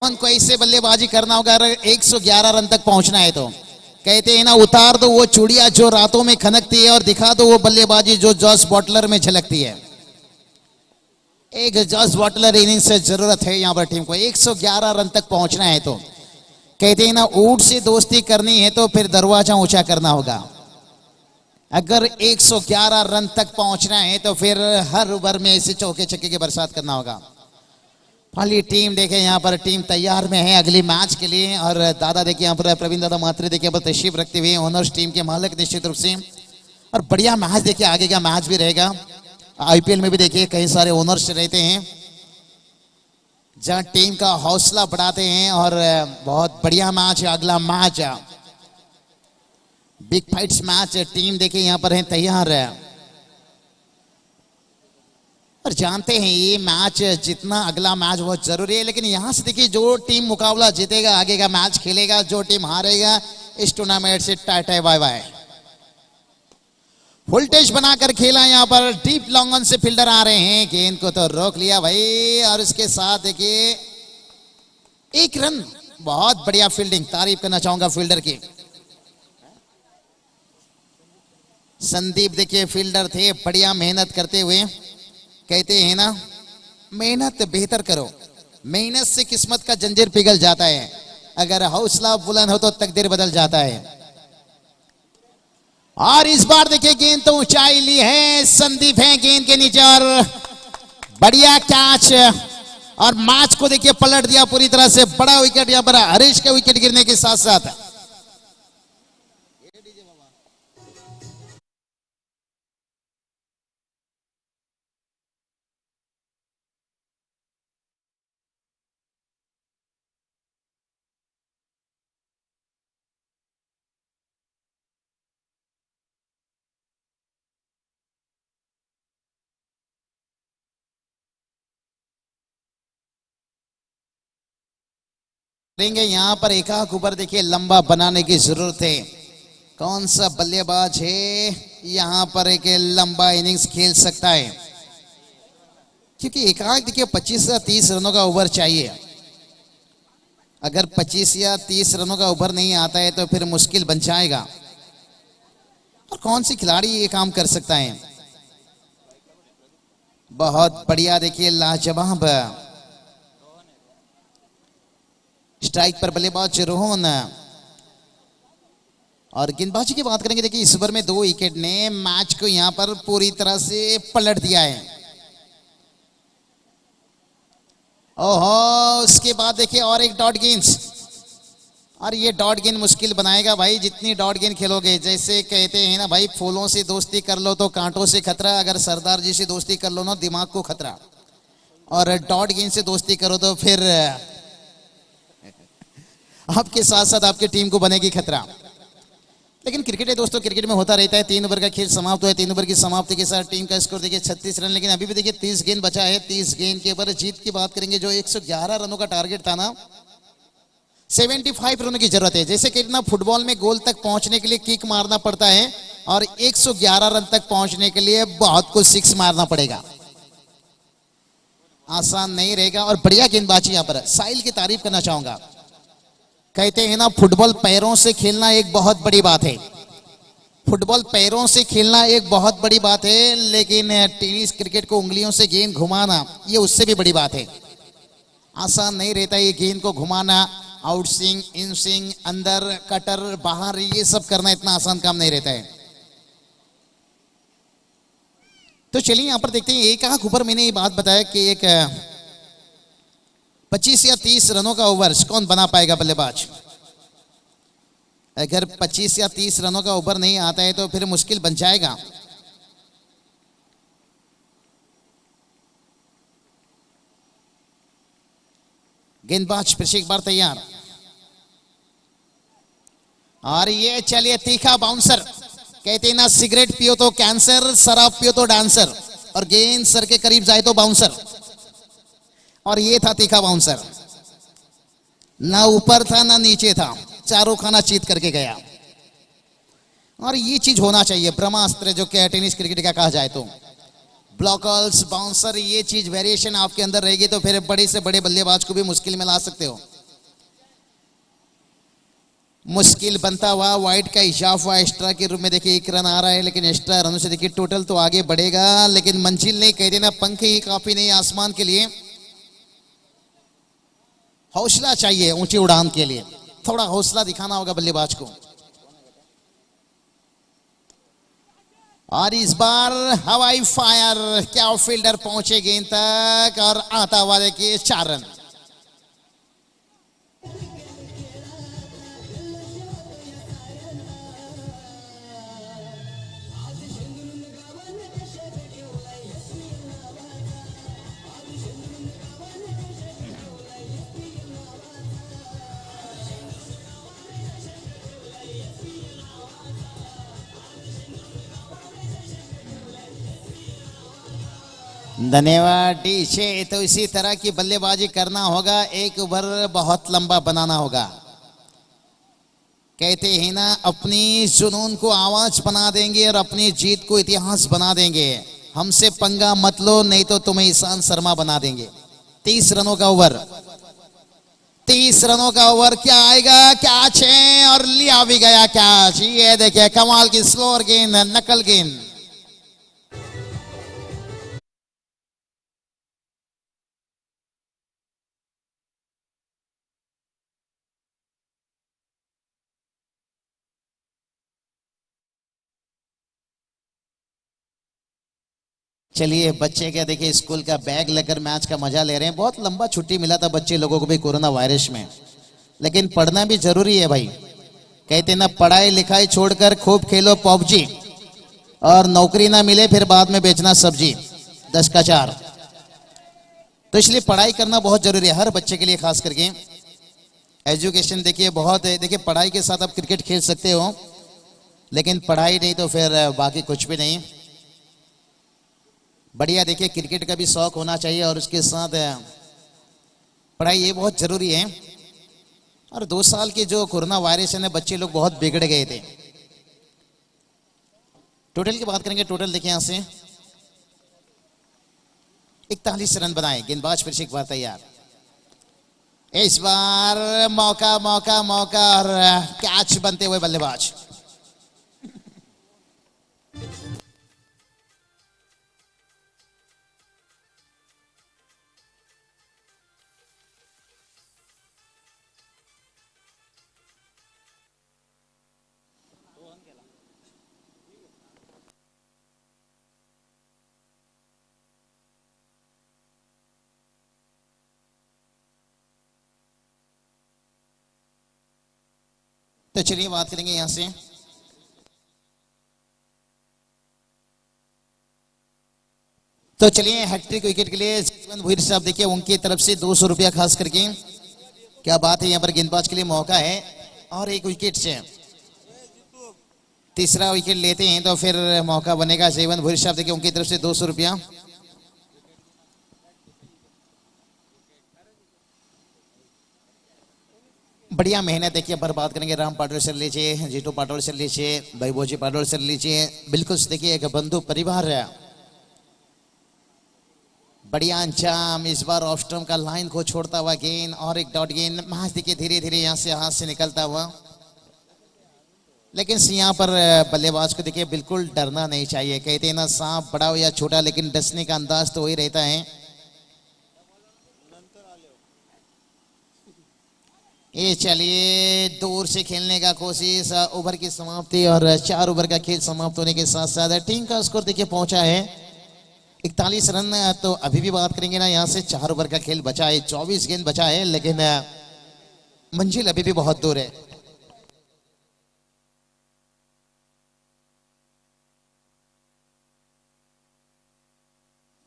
को ऐसे बल्लेबाजी करना होगा अगर 111 रन तक पहुंचना है तो। कहते हैं ना उतार दो वो चूड़िया जो रातों में खनकती है और दिखा दो वो बल्लेबाजी जो जॉस बटलर में झलकती है। एक जॉस बटलर इनिंग्स से जरूरत है यहाँ पर टीम को, 111 रन तक पहुंचना है तो। कहते हैं ना ऊंट से दोस्ती करनी है तो फिर दरवाजा ऊंचा करना होगा। अगर 111 रन तक पहुंचना है तो फिर हर ओवर में ऐसे चौके छक्के की बरसात करना होगा। फाली टीम देखे यहाँ पर टीम तैयार में है अगली मैच के लिए। और दादा देखिए यहाँ पर प्रवीण दादा मात्रे देखिए यहाँ पर तशरीफ रखते हुए ओनर्स टीम के मालिक निश्चित रूप से। और बढ़िया मैच देखिए, आगे का मैच भी रहेगा। आईपीएल में भी देखिए कई सारे ओनर्स रहते हैं जहां टीम का हौसला बढ़ाते हैं और बहुत बढ़िया मैच है अगला match, big fights match. Team देखिए यहाँ पर है तैयार है और जानते हैं ये मैच जितना अगला मैच बहुत जरूरी है। लेकिन यहां से देखिए जो टीम मुकाबला जीतेगा आगे का मैच खेलेगा, जो टीम हारेगा इस टूर्नामेंट से टाटा बाय बाय। वोल्टेज बनाकर खेला यहाँ पर, डीप लॉन्ग ऑन से फील्डर आ रहे हैं, गेंद को तो रोक लिया भाई। और इसके साथ देखिए 1 रन, बहुत बढ़िया फील्डिंग, तारीफ करना चाहूंगा फील्डर की। संदीप देखिए फील्डर थे, बढ़िया मेहनत करते हुए। कहते हैं ना मेहनत बेहतर करो, मेहनत से किस्मत का जंजीर पिघल जाता है, अगर हौसला बुलंद हो तो तकदीर बदल जाता है। और इस बार देखिए गेंद तो ऊंचाई ली है, संदीप है गेंद के नीचे और बढ़िया कैच। और मैच को देखिए पलट दिया पूरी तरह से, बड़ा विकेट यहां पर हरीश का विकेट गिरने के साथ साथ करेंगे यहाँ पर एकाक ऊपर देखिए लंबा बनाने की जरूरत है। कौन सा बल्लेबाज है यहाँ पर एक लंबा इनिंग्स खेल सकता है, क्योंकि एकाक देखिए 25 या 30 रनों का ओवर चाहिए। अगर 25 या 30 रनों का ओवर नहीं आता है तो फिर मुश्किल बन जाएगा। और कौन सी खिलाड़ी ये काम कर सकता है? बहुत बढ़िया देखिए लाजवाब स्ट्राइक पर बल्लेबाज रोहन। और गेंदबाजी की बात करेंगे देखिए इस ओवर में 2 विकेट ने मैच को यहां पर पूरी तरह से पलट दिया है। ओहो, उसके बाद देखिए और एक डॉट गेंद, और ये डॉट गेंद मुश्किल बनाएगा भाई। जितनी डॉट गेंद खेलोगे, जैसे कहते हैं ना भाई, फूलों से दोस्ती कर लो तो कांटों से खतरा, अगर सरदार जी से दोस्ती कर लो ना दिमाग को खतरा, और डॉट गेंद से दोस्ती करो तो फिर आपके साथ साथ आपकी टीम को बनेगी खतरा। लेकिन क्रिकेट है दोस्तों, क्रिकेट में होता रहता है। 3 ओवर का खेल समाप्त हुआ है। 3 ओवर की समाप्ति के साथ टीम का स्कोर देखिए 36 रन, लेकिन अभी भी देखिए 30 गेंद बचा है। 30 गेंद के ऊपर जीत की बात करेंगे, जो 111 रनों का टारगेट था ना, 75 रनों की जरूरत है। जैसे कि ना फुटबॉल में गोल तक पहुंचने के लिए किक मारना पड़ता है, और 111 रन तक पहुंचने के लिए बहुत कुछ सिक्स मारना पड़ेगा। आसान नहीं रहेगा। और बढ़िया गेंदबाजी यहां पर साहिल की तारीफ करना चाहूंगा। कहते हैं ना फुटबॉल पैरों से खेलना एक बहुत बड़ी बात है। फुटबॉल पैरों से खेलना एक बहुत बड़ी बात है, लेकिन टेनिस क्रिकेट को उंगलियों से गेंद घुमाना ये उससे भी बड़ी बात है। आसान नहीं रहता ये गेंद को घुमाना, आउट स्विंग, इन स्विंग, अंदर, कटर, बाहर, ये सब करना इतना आसान काम नहीं रहता है। तो चलिए यहां पर देखते हैं। एक आंख ऊपर मैंने ये बात बताया कि एक 25 या 30 रनों का ओवर कौन बना पाएगा बल्लेबाज। अगर 25 या 30 रनों का ओवर नहीं आता है तो फिर मुश्किल बन जाएगा। गेंदबाज फिर से एक बार तैयार, और ये चलिए तीखा बाउंसर। कहते हैं ना सिगरेट पियो तो कैंसर, शराब पियो तो डांसर, और गेंद सर के करीब जाए तो बाउंसर। और ये था तीखा बाउंसर, ना ऊपर था ना नीचे था, चारों खाना चीत करके गया। और ये चीज होना चाहिए, ब्रह्मास्त्र जो कि टेनिस क्रिकेट का कहा जाए तो। ब्लॉकर्स, बाउंसर, ये चीज वेरिएशन आपके अंदर रहेगी तो फिर बड़े से बड़े बल्लेबाज को भी मुश्किल में ला सकते हो। मुश्किल बनता हुआ वाइड का इजाफा एक्स्ट्रा के रूप में देखिए 1 रन आ रहा है, लेकिन एक्स्ट्रा रनों से देखिए टोटल तो आगे बढ़ेगा, लेकिन मंजिल नहीं, कह देना पंख ही काफी नहीं आसमान के लिए। हौसला चाहिए ऊंची उड़ान के लिए, थोड़ा हौसला दिखाना होगा बल्लेबाज को। और इस बार हवाई फायर, क्या फील्डर पहुंचे गेंद तक, और आता हुआ देखिए 4 रन। धन्यवाद डीजे। तो इसी तरह की बल्लेबाजी करना होगा, एक ओवर बहुत लंबा बनाना होगा। कहते हैं ना अपनी जुनून को आवाज बना देंगे और अपनी जीत को इतिहास बना देंगे। हमसे पंगा मत लो, नहीं तो तुम्हें ईशान शर्मा बना देंगे। 30 रनों का ओवर, 30 रनों का ओवर, क्या आएगा, कैच है, और लिया भी गया कैच। ये देखिए कमाल की स्लोअर गेंद, नकल गेंद। चलिए बच्चे क्या देखिए स्कूल का बैग लेकर मैच का मजा ले रहे हैं। बहुत लंबा छुट्टी मिला था बच्चे लोगों को भी कोरोना वायरस में, लेकिन पढ़ना भी जरूरी है भाई। कहते ना पढ़ाई लिखाई छोड़कर खूब खेलो पबजी, और नौकरी ना मिले फिर बाद में बेचना सब्जी। 10 का 4। तो इसलिए पढ़ाई करना बहुत जरूरी है हर बच्चे के लिए, खास करके एजुकेशन देखिए बहुत है। देखिए पढ़ाई के साथ आप क्रिकेट खेल सकते हो, लेकिन पढ़ाई नहीं तो फिर बाकी कुछ भी नहीं। बढ़िया देखिए क्रिकेट का भी शौक होना चाहिए, और उसके साथ पढ़ाई ये बहुत जरूरी है। और 2 साल के जो कोरोना वायरस है ना, बच्चे लोग बहुत बिगड़ गए थे। टोटल की बात करेंगे, टोटल देखिए यहां से 41 रन बनाए। गेंदबाज फिर से एक बार तैयार। इस बार मौका मौका मौका और कैच बनते हुए बल्लेबाज। तो चलिए बात करेंगे यहां से। तो चलिए हैट्रिक विकेट के लिए जीवन भुईर साहब देखिए उनकी तरफ से 200 रुपया खास करके। क्या बात है, यहां पर गेंदबाज के लिए मौका है और एक विकेट से तीसरा विकेट लेते हैं तो फिर मौका बनेगा। जीवन भुईर साहब देखिए उनकी तरफ से 200 रुपया। बढ़िया मेहनत देखिए। पर बात करेंगे राम पाटोल सर लीजिए, जीतू पाटोल सर लीजिए, भाईभोजी पाटोल सर लीजिए। बिल्कुल देखिए एक बंधु परिवार है। बढ़िया अंजाम। इस बार ऑफ स्टंप का लाइन को छोड़ता हुआ गेंद और एक डॉट गेंद। मैच देखिए धीरे धीरे यहां से हाथ से निकलता हुआ। लेकिन यहां पर बल्लेबाज को देखिए बिल्कुल डरना नहीं चाहिए। कहते हैं ना, सांप बड़ा हो या छोटा लेकिन डसने का अंदाज तो वही रहता है। ये चलिए दूर से खेलने का कोशिश। ओवर की समाप्ति और 4 ओवर का खेल समाप्त होने के साथ साथ टीम का स्कोर देखिए पहुंचा है 41 रन। तो अभी भी बात करेंगे ना, यहां से 4 ओवर का खेल बचा है, 24 गेंद बचा है, लेकिन मंजिल अभी भी बहुत दूर है।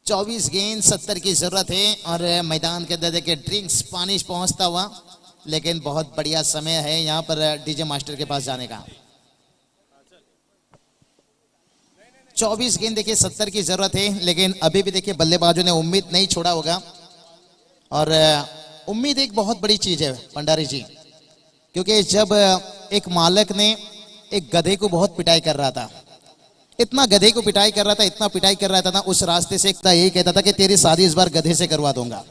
चौबीस गेंद 70 की जरूरत है और मैदान के अंदर देखिए ड्रिंक्स पानी पहुंचता हुआ। लेकिन बहुत बढ़िया समय है यहां पर डीजे मास्टर के पास जाने का। 24 गेंद देखिए 70 की जरूरत है, लेकिन अभी भी देखिए बल्लेबाजों ने उम्मीद नहीं छोड़ा होगा। और उम्मीद एक बहुत बड़ी चीज है भंडारी जी, क्योंकि जब एक मालक ने एक गधे को बहुत पिटाई कर रहा था, इतना गधे को पिटाई कर रहा था, इतना पिटाई कर रहा था ना, उस रास्ते से यही कहता था कि तेरी शादी इस बार गधे से करवा दूंगा।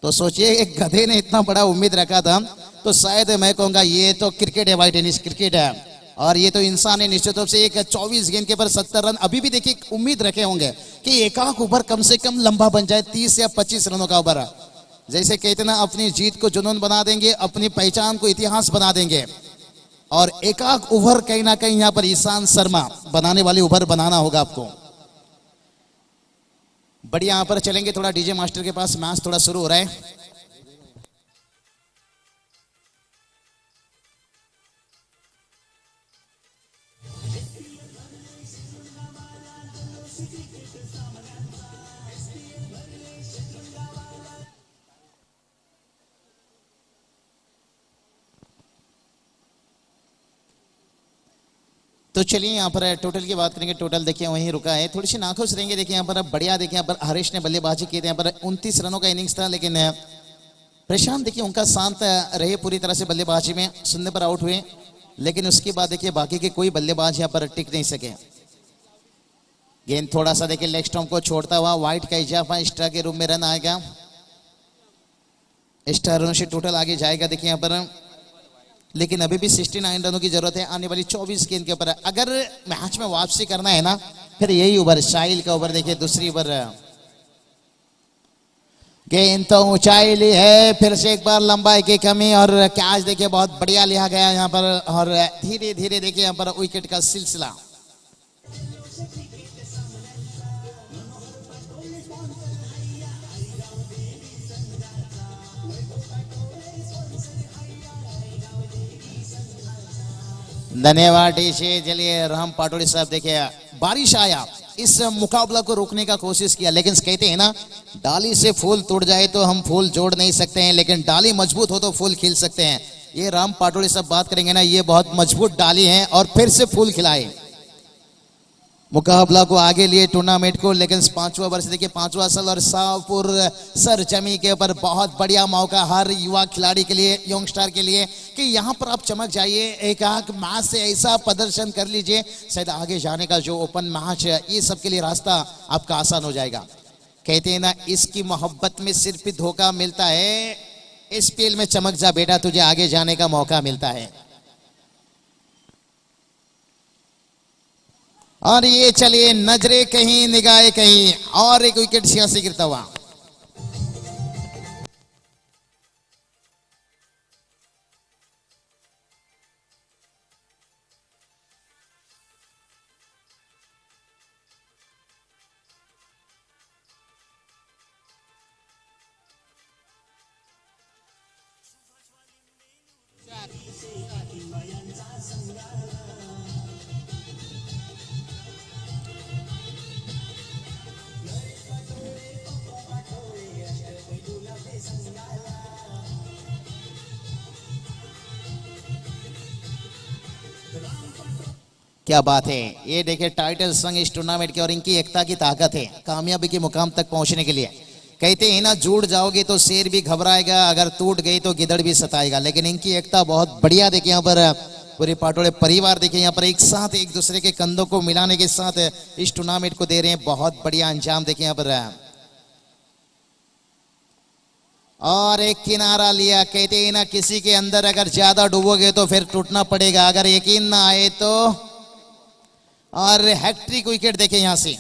तो सोचिए एक गधे ने इतना बड़ा उम्मीद रखा था, तो शायद मैं कहूंगा ये तो क्रिकेट है भाई, टेनिस क्रिकेट है। और ये तो इंसान है निश्चित रूप से। एक 24 गेंद के पर 70 रन अभी भी देखिए उम्मीद रखे होंगे कि एक आख ओवर कम से कम लंबा बन जाए, 30 या 25 रनों का ओवर। जैसे कहते ना, अपनी जीत को जुनून बना देंगे, अपनी पहचान को इतिहास बना देंगे। और एक आख ओवर कहीं ना कहीं यहां पर ईशान शर्मा बनाने वाले ओवर बनाना होगा आपको। बढ़िया यहां पर चलेंगे थोड़ा डीजे मास्टर के पास। मैच थोड़ा शुरू हो रहा है। तो चलिए यहाँ पर टोटल की बात करेंगे। टोटल देखिए वहीं रुका है, थोड़ी सी नाखुश रहेंगे। देखिए यहाँ पर बढ़िया देखिए यहाँ पर हरीश ने बल्लेबाजी की थी। यहाँ पर 29 रनों का इनिंग्स था, लेकिन प्रशांत देखिए उनका शांत रहे पूरी तरह से बल्लेबाजी में, शून्य पर आउट हुए। लेकिन उसके बाद देखिए बाकी के कोई बल्लेबाज यहाँ पर टिक नहीं सके। गेंद थोड़ा सा देखिए लेग स्टंप को छोड़ता हुआ, वाइट का इजाफा, एक्स्ट्रा के रूप में रन आएगा। एक्स्ट्रा रनों से टोटल आगे जाएगा देखिए यहाँ पर। लेकिन अभी भी 69 रनों की जरूरत है आने वाली 24 गेंद के ऊपर। अगर मैच में वापसी करना है ना, फिर यही ओवर, शाइल का ओवर देखिए, दूसरी ओवर। गेंद तो ऊंचाई ली है, फिर से एक बार लंबाई की कमी और कैच देखिए बहुत बढ़िया लिया गया यहाँ पर। और धीरे धीरे देखिए यहाँ पर विकेट का सिलसिला। धन्यवाद डीजे। चलिए राम पाटोड़ी साहब देखिए, बारिश आया, इस मुकाबला को रोकने का कोशिश किया, लेकिन कहते हैं ना, डाली से फूल टूट जाए तो हम फूल जोड़ नहीं सकते हैं, लेकिन डाली मजबूत हो तो फूल खिल सकते हैं। ये राम पाटोड़ी साहब बात करेंगे ना, ये बहुत मजबूत डाली है और फिर से फूल खिलाए। मुकाबला को आगे लिए टूर्नामेंट को, लेकिन पांचवा वर्ष देखिए, पांचवा साल और शाहपुर सर जमी के ऊपर बहुत बढ़िया मौका हर युवा खिलाड़ी के लिए, यंगस्टर के लिए कि यहां पर आप चमक जाइए, एक आग मैच से ऐसा प्रदर्शन कर लीजिए, शायद आगे जाने का जो ओपन मैच है ये सबके लिए रास्ता आपका आसान हो जाएगा। कहते हैं ना, इसकी मोहब्बत में सिर्फ धोखा मिलता है, इस खेल में चमक जा बेटा, तुझे आगे जाने का मौका मिलता है। और ये चलिए नजरे कहीं निगाहें कहीं, और एक विकेट सियासी गिरता हुआ। क्या बात है, ये देखिए टाइटल संग इस टूर्नामेंट की और इनकी एकता की ताकत है कामयाबी के मुकाम तक पहुंचने के लिए। कहते हैं ना, जुड़ जाओगे तो शेर भी घबराएगा, अगर टूट गई तो गिदड़ भी सताएगा, लेकिन इनकी एकता बहुत बढ़िया। देखिए यहाँ पर पूरे पाटोड़े परिवार देखिए यहाँ पर एक साथ एक दूसरे के कंधों को मिलाने के साथ इस टूर्नामेंट को दे रहे हैं बहुत बढ़िया अंजाम। देखिए यहाँ पर और एक किनारा लिया। कहते हैं ना, किसी के अंदर अगर ज्यादा डूबोगे तो फिर टूटना पड़ेगा, अगर यकीन ना आए तो। और हैट्रिक विकेट देखे यहां से,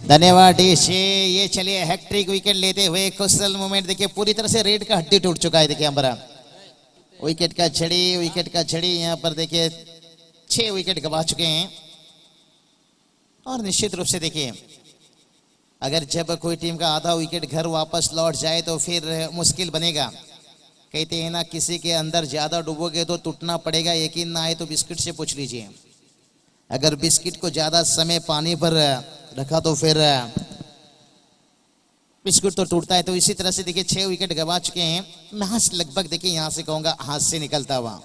धन्यवाद डीशे। ये चलिए हैट्रिक विकेट लेते हुए कुशल मूवमेंट देखिए, पूरी तरह से रेड का हड्डी टूट चुका है। देखिए हमारा विकेट का छड़ी यहाँ पर देखिए 6 विकेट गवा चुके हैं। और निश्चित रूप से देखिए, अगर जब कोई टीम का आधा विकेट घर वापस लौट जाए तो फिर मुश्किल बनेगा। कहते हैं ना, किसी के अंदर ज्यादा डूबोगे तो टूटना पड़ेगा, यकीन ना आए तो बिस्किट से पूछ लीजिए। अगर बिस्किट को ज्यादा समय पानी पर रखा तो फिर बिस्कुट तो टूटता है। तो इसी तरह से देखिए 6 विकेट गवा चुके हैं। मैच लगभग देखिए यहां से कहूंगा हाथ से निकलता हुआ।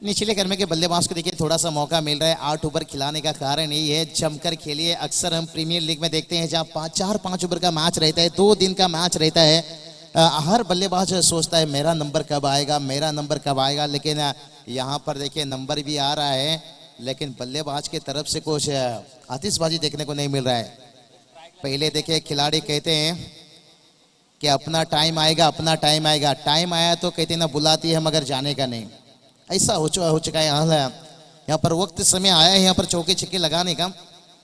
निचले कर्मे के बल्लेबाज को देखिए थोड़ा सा मौका मिल रहा है 8 ओवर खिलाने का। कारण यही है, जमकर खेलिए। अक्सर हम प्रीमियर लीग में देखते हैं जहां 4-5 ओवर का मैच रहता है, 2 दिन का मैच रहता है, हर बल्लेबाज सोचता है मेरा नंबर कब आएगा, मेरा नंबर कब आएगा। लेकिन यहाँ पर देखिए नंबर भी आ रहा है, लेकिन बल्लेबाज की तरफ से कुछ आतिशबाजी देखने को नहीं मिल रहा है। पहले देखिए खिलाड़ी कहते हैं कि अपना टाइम आएगा, अपना टाइम आएगा। टाइम आया तो कहते ना बुलाती है मगर जाने का नहीं, ऐसा हो चुका है। यहाँ पर वक्त समय आया है यहाँ पर चौके छक्के लगाने का,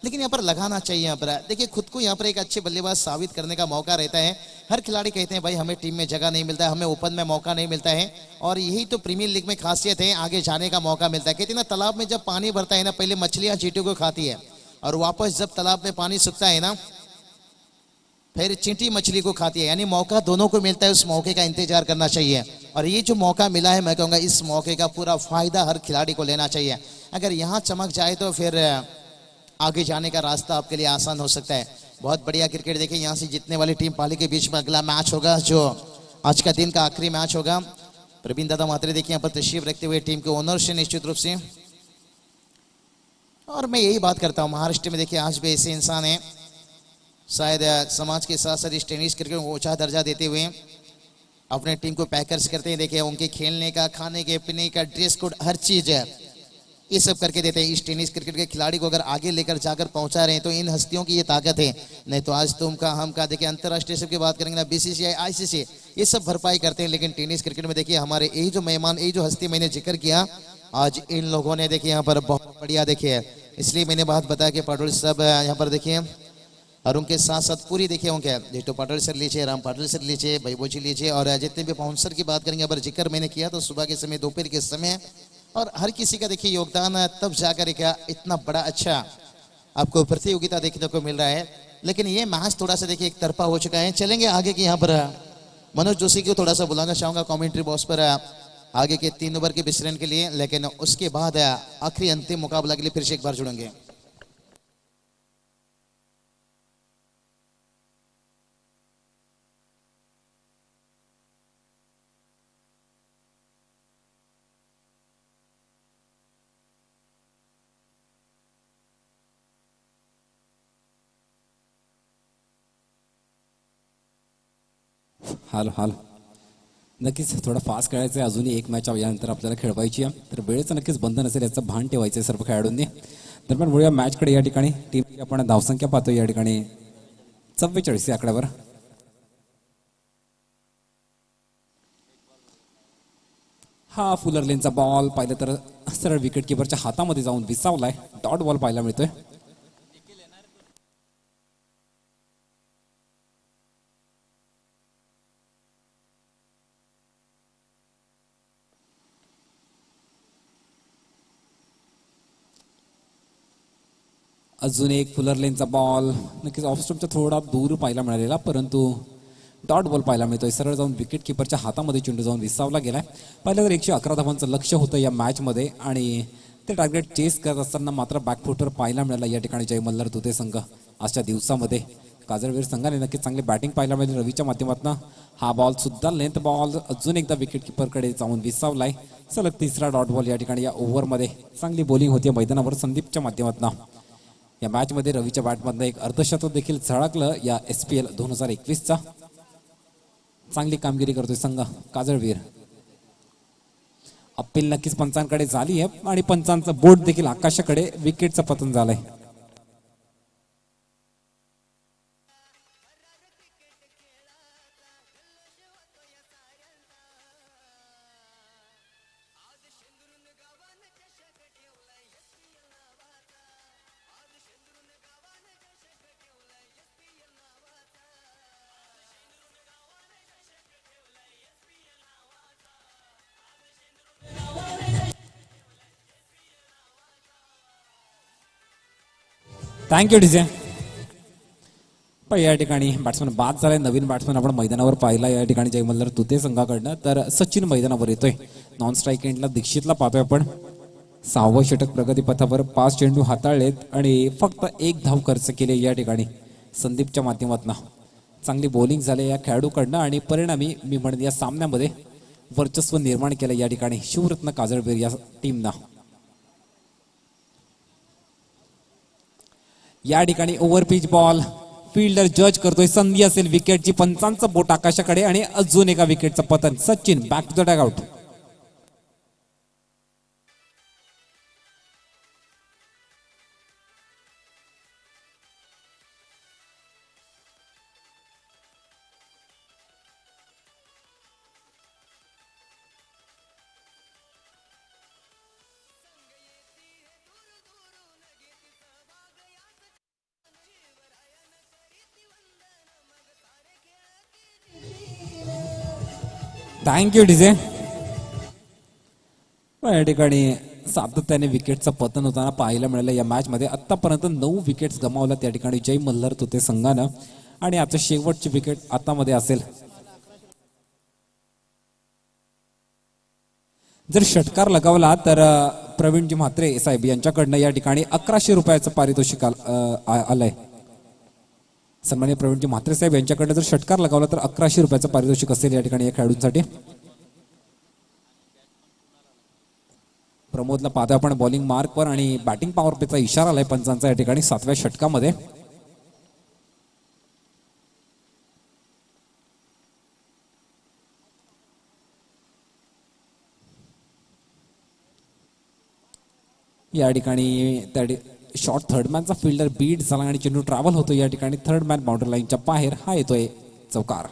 लेकिन यहाँ पर लगाना चाहिए। यहाँ पर देखिए खुद को यहाँ पर एक अच्छे बल्लेबाज साबित करने का मौका रहता है। हर खिलाड़ी कहते हैं भाई हमें टीम में जगह नहीं मिलता है, हमें ओपन में मौका नहीं मिलता है, और यही तो प्रीमियर लीग में खासियत है, आगे जाने का मौका मिलता है। कहते हैं ना, तालाब में जब पानी भरता है ना, पहले मछलियां चींटियों को खाती है, और वापस जब तालाब में पानी सूखता है ना, फिर चींटी मछली को खाती है। यानी मौका दोनों को मिलता है, उस मौके का इंतजार करना चाहिए। और ये जो मौका मिला है, मैं कहूँगा इस मौके का पूरा फायदा हर खिलाड़ी को लेना चाहिए। अगर यहाँ चमक जाए तो फिर आगे जाने का रास्ता आपके लिए आसान हो सकता है। बहुत बढ़िया क्रिकेट देखिए, यहाँ से जीतने वाली टीम पाली के बीच में अगला मैच होगा, जो आज का दिन का आखिरी मैच होगा। प्रवीण दादा मात्रे देखिए यहाँ पर तशरीफ रखते हुए टीम के ओनर से निश्चित रूप से। और मैं यही बात करता हूँ, महाराष्ट्र में देखिए आज भी ऐसे इंसान हैं, शायद समाज के साथ साथ इस टेनिस क्रिकेट को ऊंचा दर्जा देते हुए अपने टीम को पैकर्स करते हैं। देखिए उनके खेलने का, खाने के, पीने का, ड्रेस कोड, हर चीज है, ये सब करके देते हैं। इस टेनिस क्रिकेट के खिलाड़ी को अगर आगे लेकर जाकर पहुंचा रहे हैं तो इन हस्तियों की ये ताकत है। नहीं तो आज तुम का हम का देखिए अंतर्राष्ट्रीय सब की बात करेंगे ना, बीसीसीआई, आईसीसी, ये सब भरपाई करते हैं। लेकिन टेनिस क्रिकेट में देखिए हमारे यही जो मेहमान, यही जो हस्ती मैंने जिक्र किया, आज इन लोगों ने देखिए यहाँ पर बहुत बढ़िया देखिए, इसलिए मैंने बात बताया कि पाटोल सब यहाँ पर देखिए, और उनके साथ साथ पूरी देखिए उनके जेठो पाटोल सर लीजिए, राम पाटोल सर लीजिए, भाईबोजी लीजिए, और जितने भी बाउंसर की बात करेंगे, अगर जिक्र मैंने किया तो सुबह के समय, दोपहर के समय, और हर किसी का देखिए योगदान तब जाकर क्या इतना बड़ा अच्छा आपको प्रतियोगिता देखने को मिल रहा है। लेकिन ये मैच थोड़ा सा देखिए एक तरफा हो चुका है। चलेंगे आगे की, यहाँ पर मनोज जोशी को थोड़ा सा बुलाना चाहूंगा कमेंट्री बॉक्स पर। आगे के 3 ओवर के विश्राम के लिए, लेकिन उसके बाद आखिरी अंतिम मुकाबला के लिए फिर से एक बार जुड़ेंगे। हाल हाल नक्कीच थोडा फास्ट खेळायचं आहे. अजूनही एक मॅच यानंतर आपल्याला खेळवायची आहे, तर वेळेचं नक्कीच बंधन असेल याचं भान ठेवायचं आहे सर्व खेळाडूंनी. दरम्यान वळूया मॅचकडे. या ठिकाणी टीम आपण धावसंख्या पाहतो या ठिकाणी 44 या आकड्यावर. हा फुलर लेनचा बॉल पाहिलं तर सरळ विकेट किपरच्या हातामध्ये जाऊन विसावलाय. डॉट बॉल पाहायला मिळतोय. अजून एक फुलर लेनचा बॉल नक्कीच ऑफस्टॉपच्या थोडा दूर पाहायला मिळालेला, परंतु डॉट बॉल पाहायला मिळतोय. सरळ जाऊन विकेट किपरच्या हातामध्ये चेंडू जाऊन विसावला गेलाय. पाहिलं तर 111 धावांचं लक्ष होतं या मॅचमध्ये आणि ते टार्गेट चेस करत असताना मात्र बॅकफुटर पाहायला मिळाला या ठिकाणी जय मल्हार तुते संघ. आजच्या दिवसामध्ये काजळवीर संघाने नक्कीच चांगली बॅटिंग पाहायला मिळाली रवीच्या माध्यमातून. हा बॉल सुद्धा लेंथ बॉल अजून एकदा विकेट किपरकडे जाऊन विसावलाय. सलग तिसरा डॉट बॉल या ठिकाणी या ओव्हरमध्ये. चांगली बॉलिंग होती मैदानावर संदीपच्या माध्यमातून. या मॅच मध्ये रवीच्या बॅटमधनं एक अर्धशतक देखील झळकलं या SPL 2021चा. चांगली कामगिरी करतोय संघ काजळवीर. अपील नक्कीच पंचांकडे झाली आहे आणि पंचांचं बोट देखील आकाशाकडे. विकेटचं पतन झालंय. Thank you DJ. पण या ठिकाणी बॅट्समन बाद झालाय. नवीन बॅट्समन आपण मैदानावर पाहिला या ठिकाणी जय मल्हार तुते संघाकडनं. तर सचिन मैदानावर येतोय. नॉन स्ट्राईक एंडला दीक्षितला पाहतोय आपण. 6वं षटक प्रगतीपथावर. 5 चेंडू हाताळलेत आणि फक्त 1 धाव खर्च केले या ठिकाणी संदीपच्या माध्यमातून. चांगली बॉलिंग झाली या खेळाडूकडनं आणि परिणामी मी म्हणेन या सामन्यामध्ये वर्चस्व निर्माण केलं या ठिकाणी शिवरत्न काजळवीर या टीमनं. या ठिकाणी ओव्हरपिच बॉल फिल्डर जज करतोय. संधी असेल विकेटची. पंचांचं बोट आकाशाकडे आणि अजून एका विकेटचं पतन. Sachin back to the dugout. Thank you DJ. या ठिकाणी सातत्याने विकेटचं पतन होताना पाहायला मिळालं या मॅच मध्ये. आतापर्यंत 9 विकेट्स गमावल्या त्या ठिकाणी जय मल्हार तुते संघानं आणि आता शेवटची विकेट आतामध्ये असेल. जर षटकार लगावला तर प्रवीणजी म्हात्रे साहेब यांच्याकडनं या ठिकाणी 1100 रुपयाचं पारितोषिक आलंय. सन्माननीय प्रवीणजी म्हात्रे साहेब यांच्याकडनं जर षटकार लगावला तर 1100 रुपयाचं पारितोषिक असेल या ठिकाणी या खेळाडूंसाठी. प्रमोदला पाहतोय आपण बॉलिंग मार्कवर आणि बॅटिंग पॉवर प्लेचा इशारा आलाय पंचांचा या ठिकाणी 7व्या षटकामध्ये. या ठिकाणी शॉर्ट थर्डमॅनचा फिल्डर बीट झाला आणि चेंडू ट्रॅव्हल होतो या ठिकाणी थर्ड मॅन बाउंड्री लाईनच्या बाहेर. हा येतोय चौकार.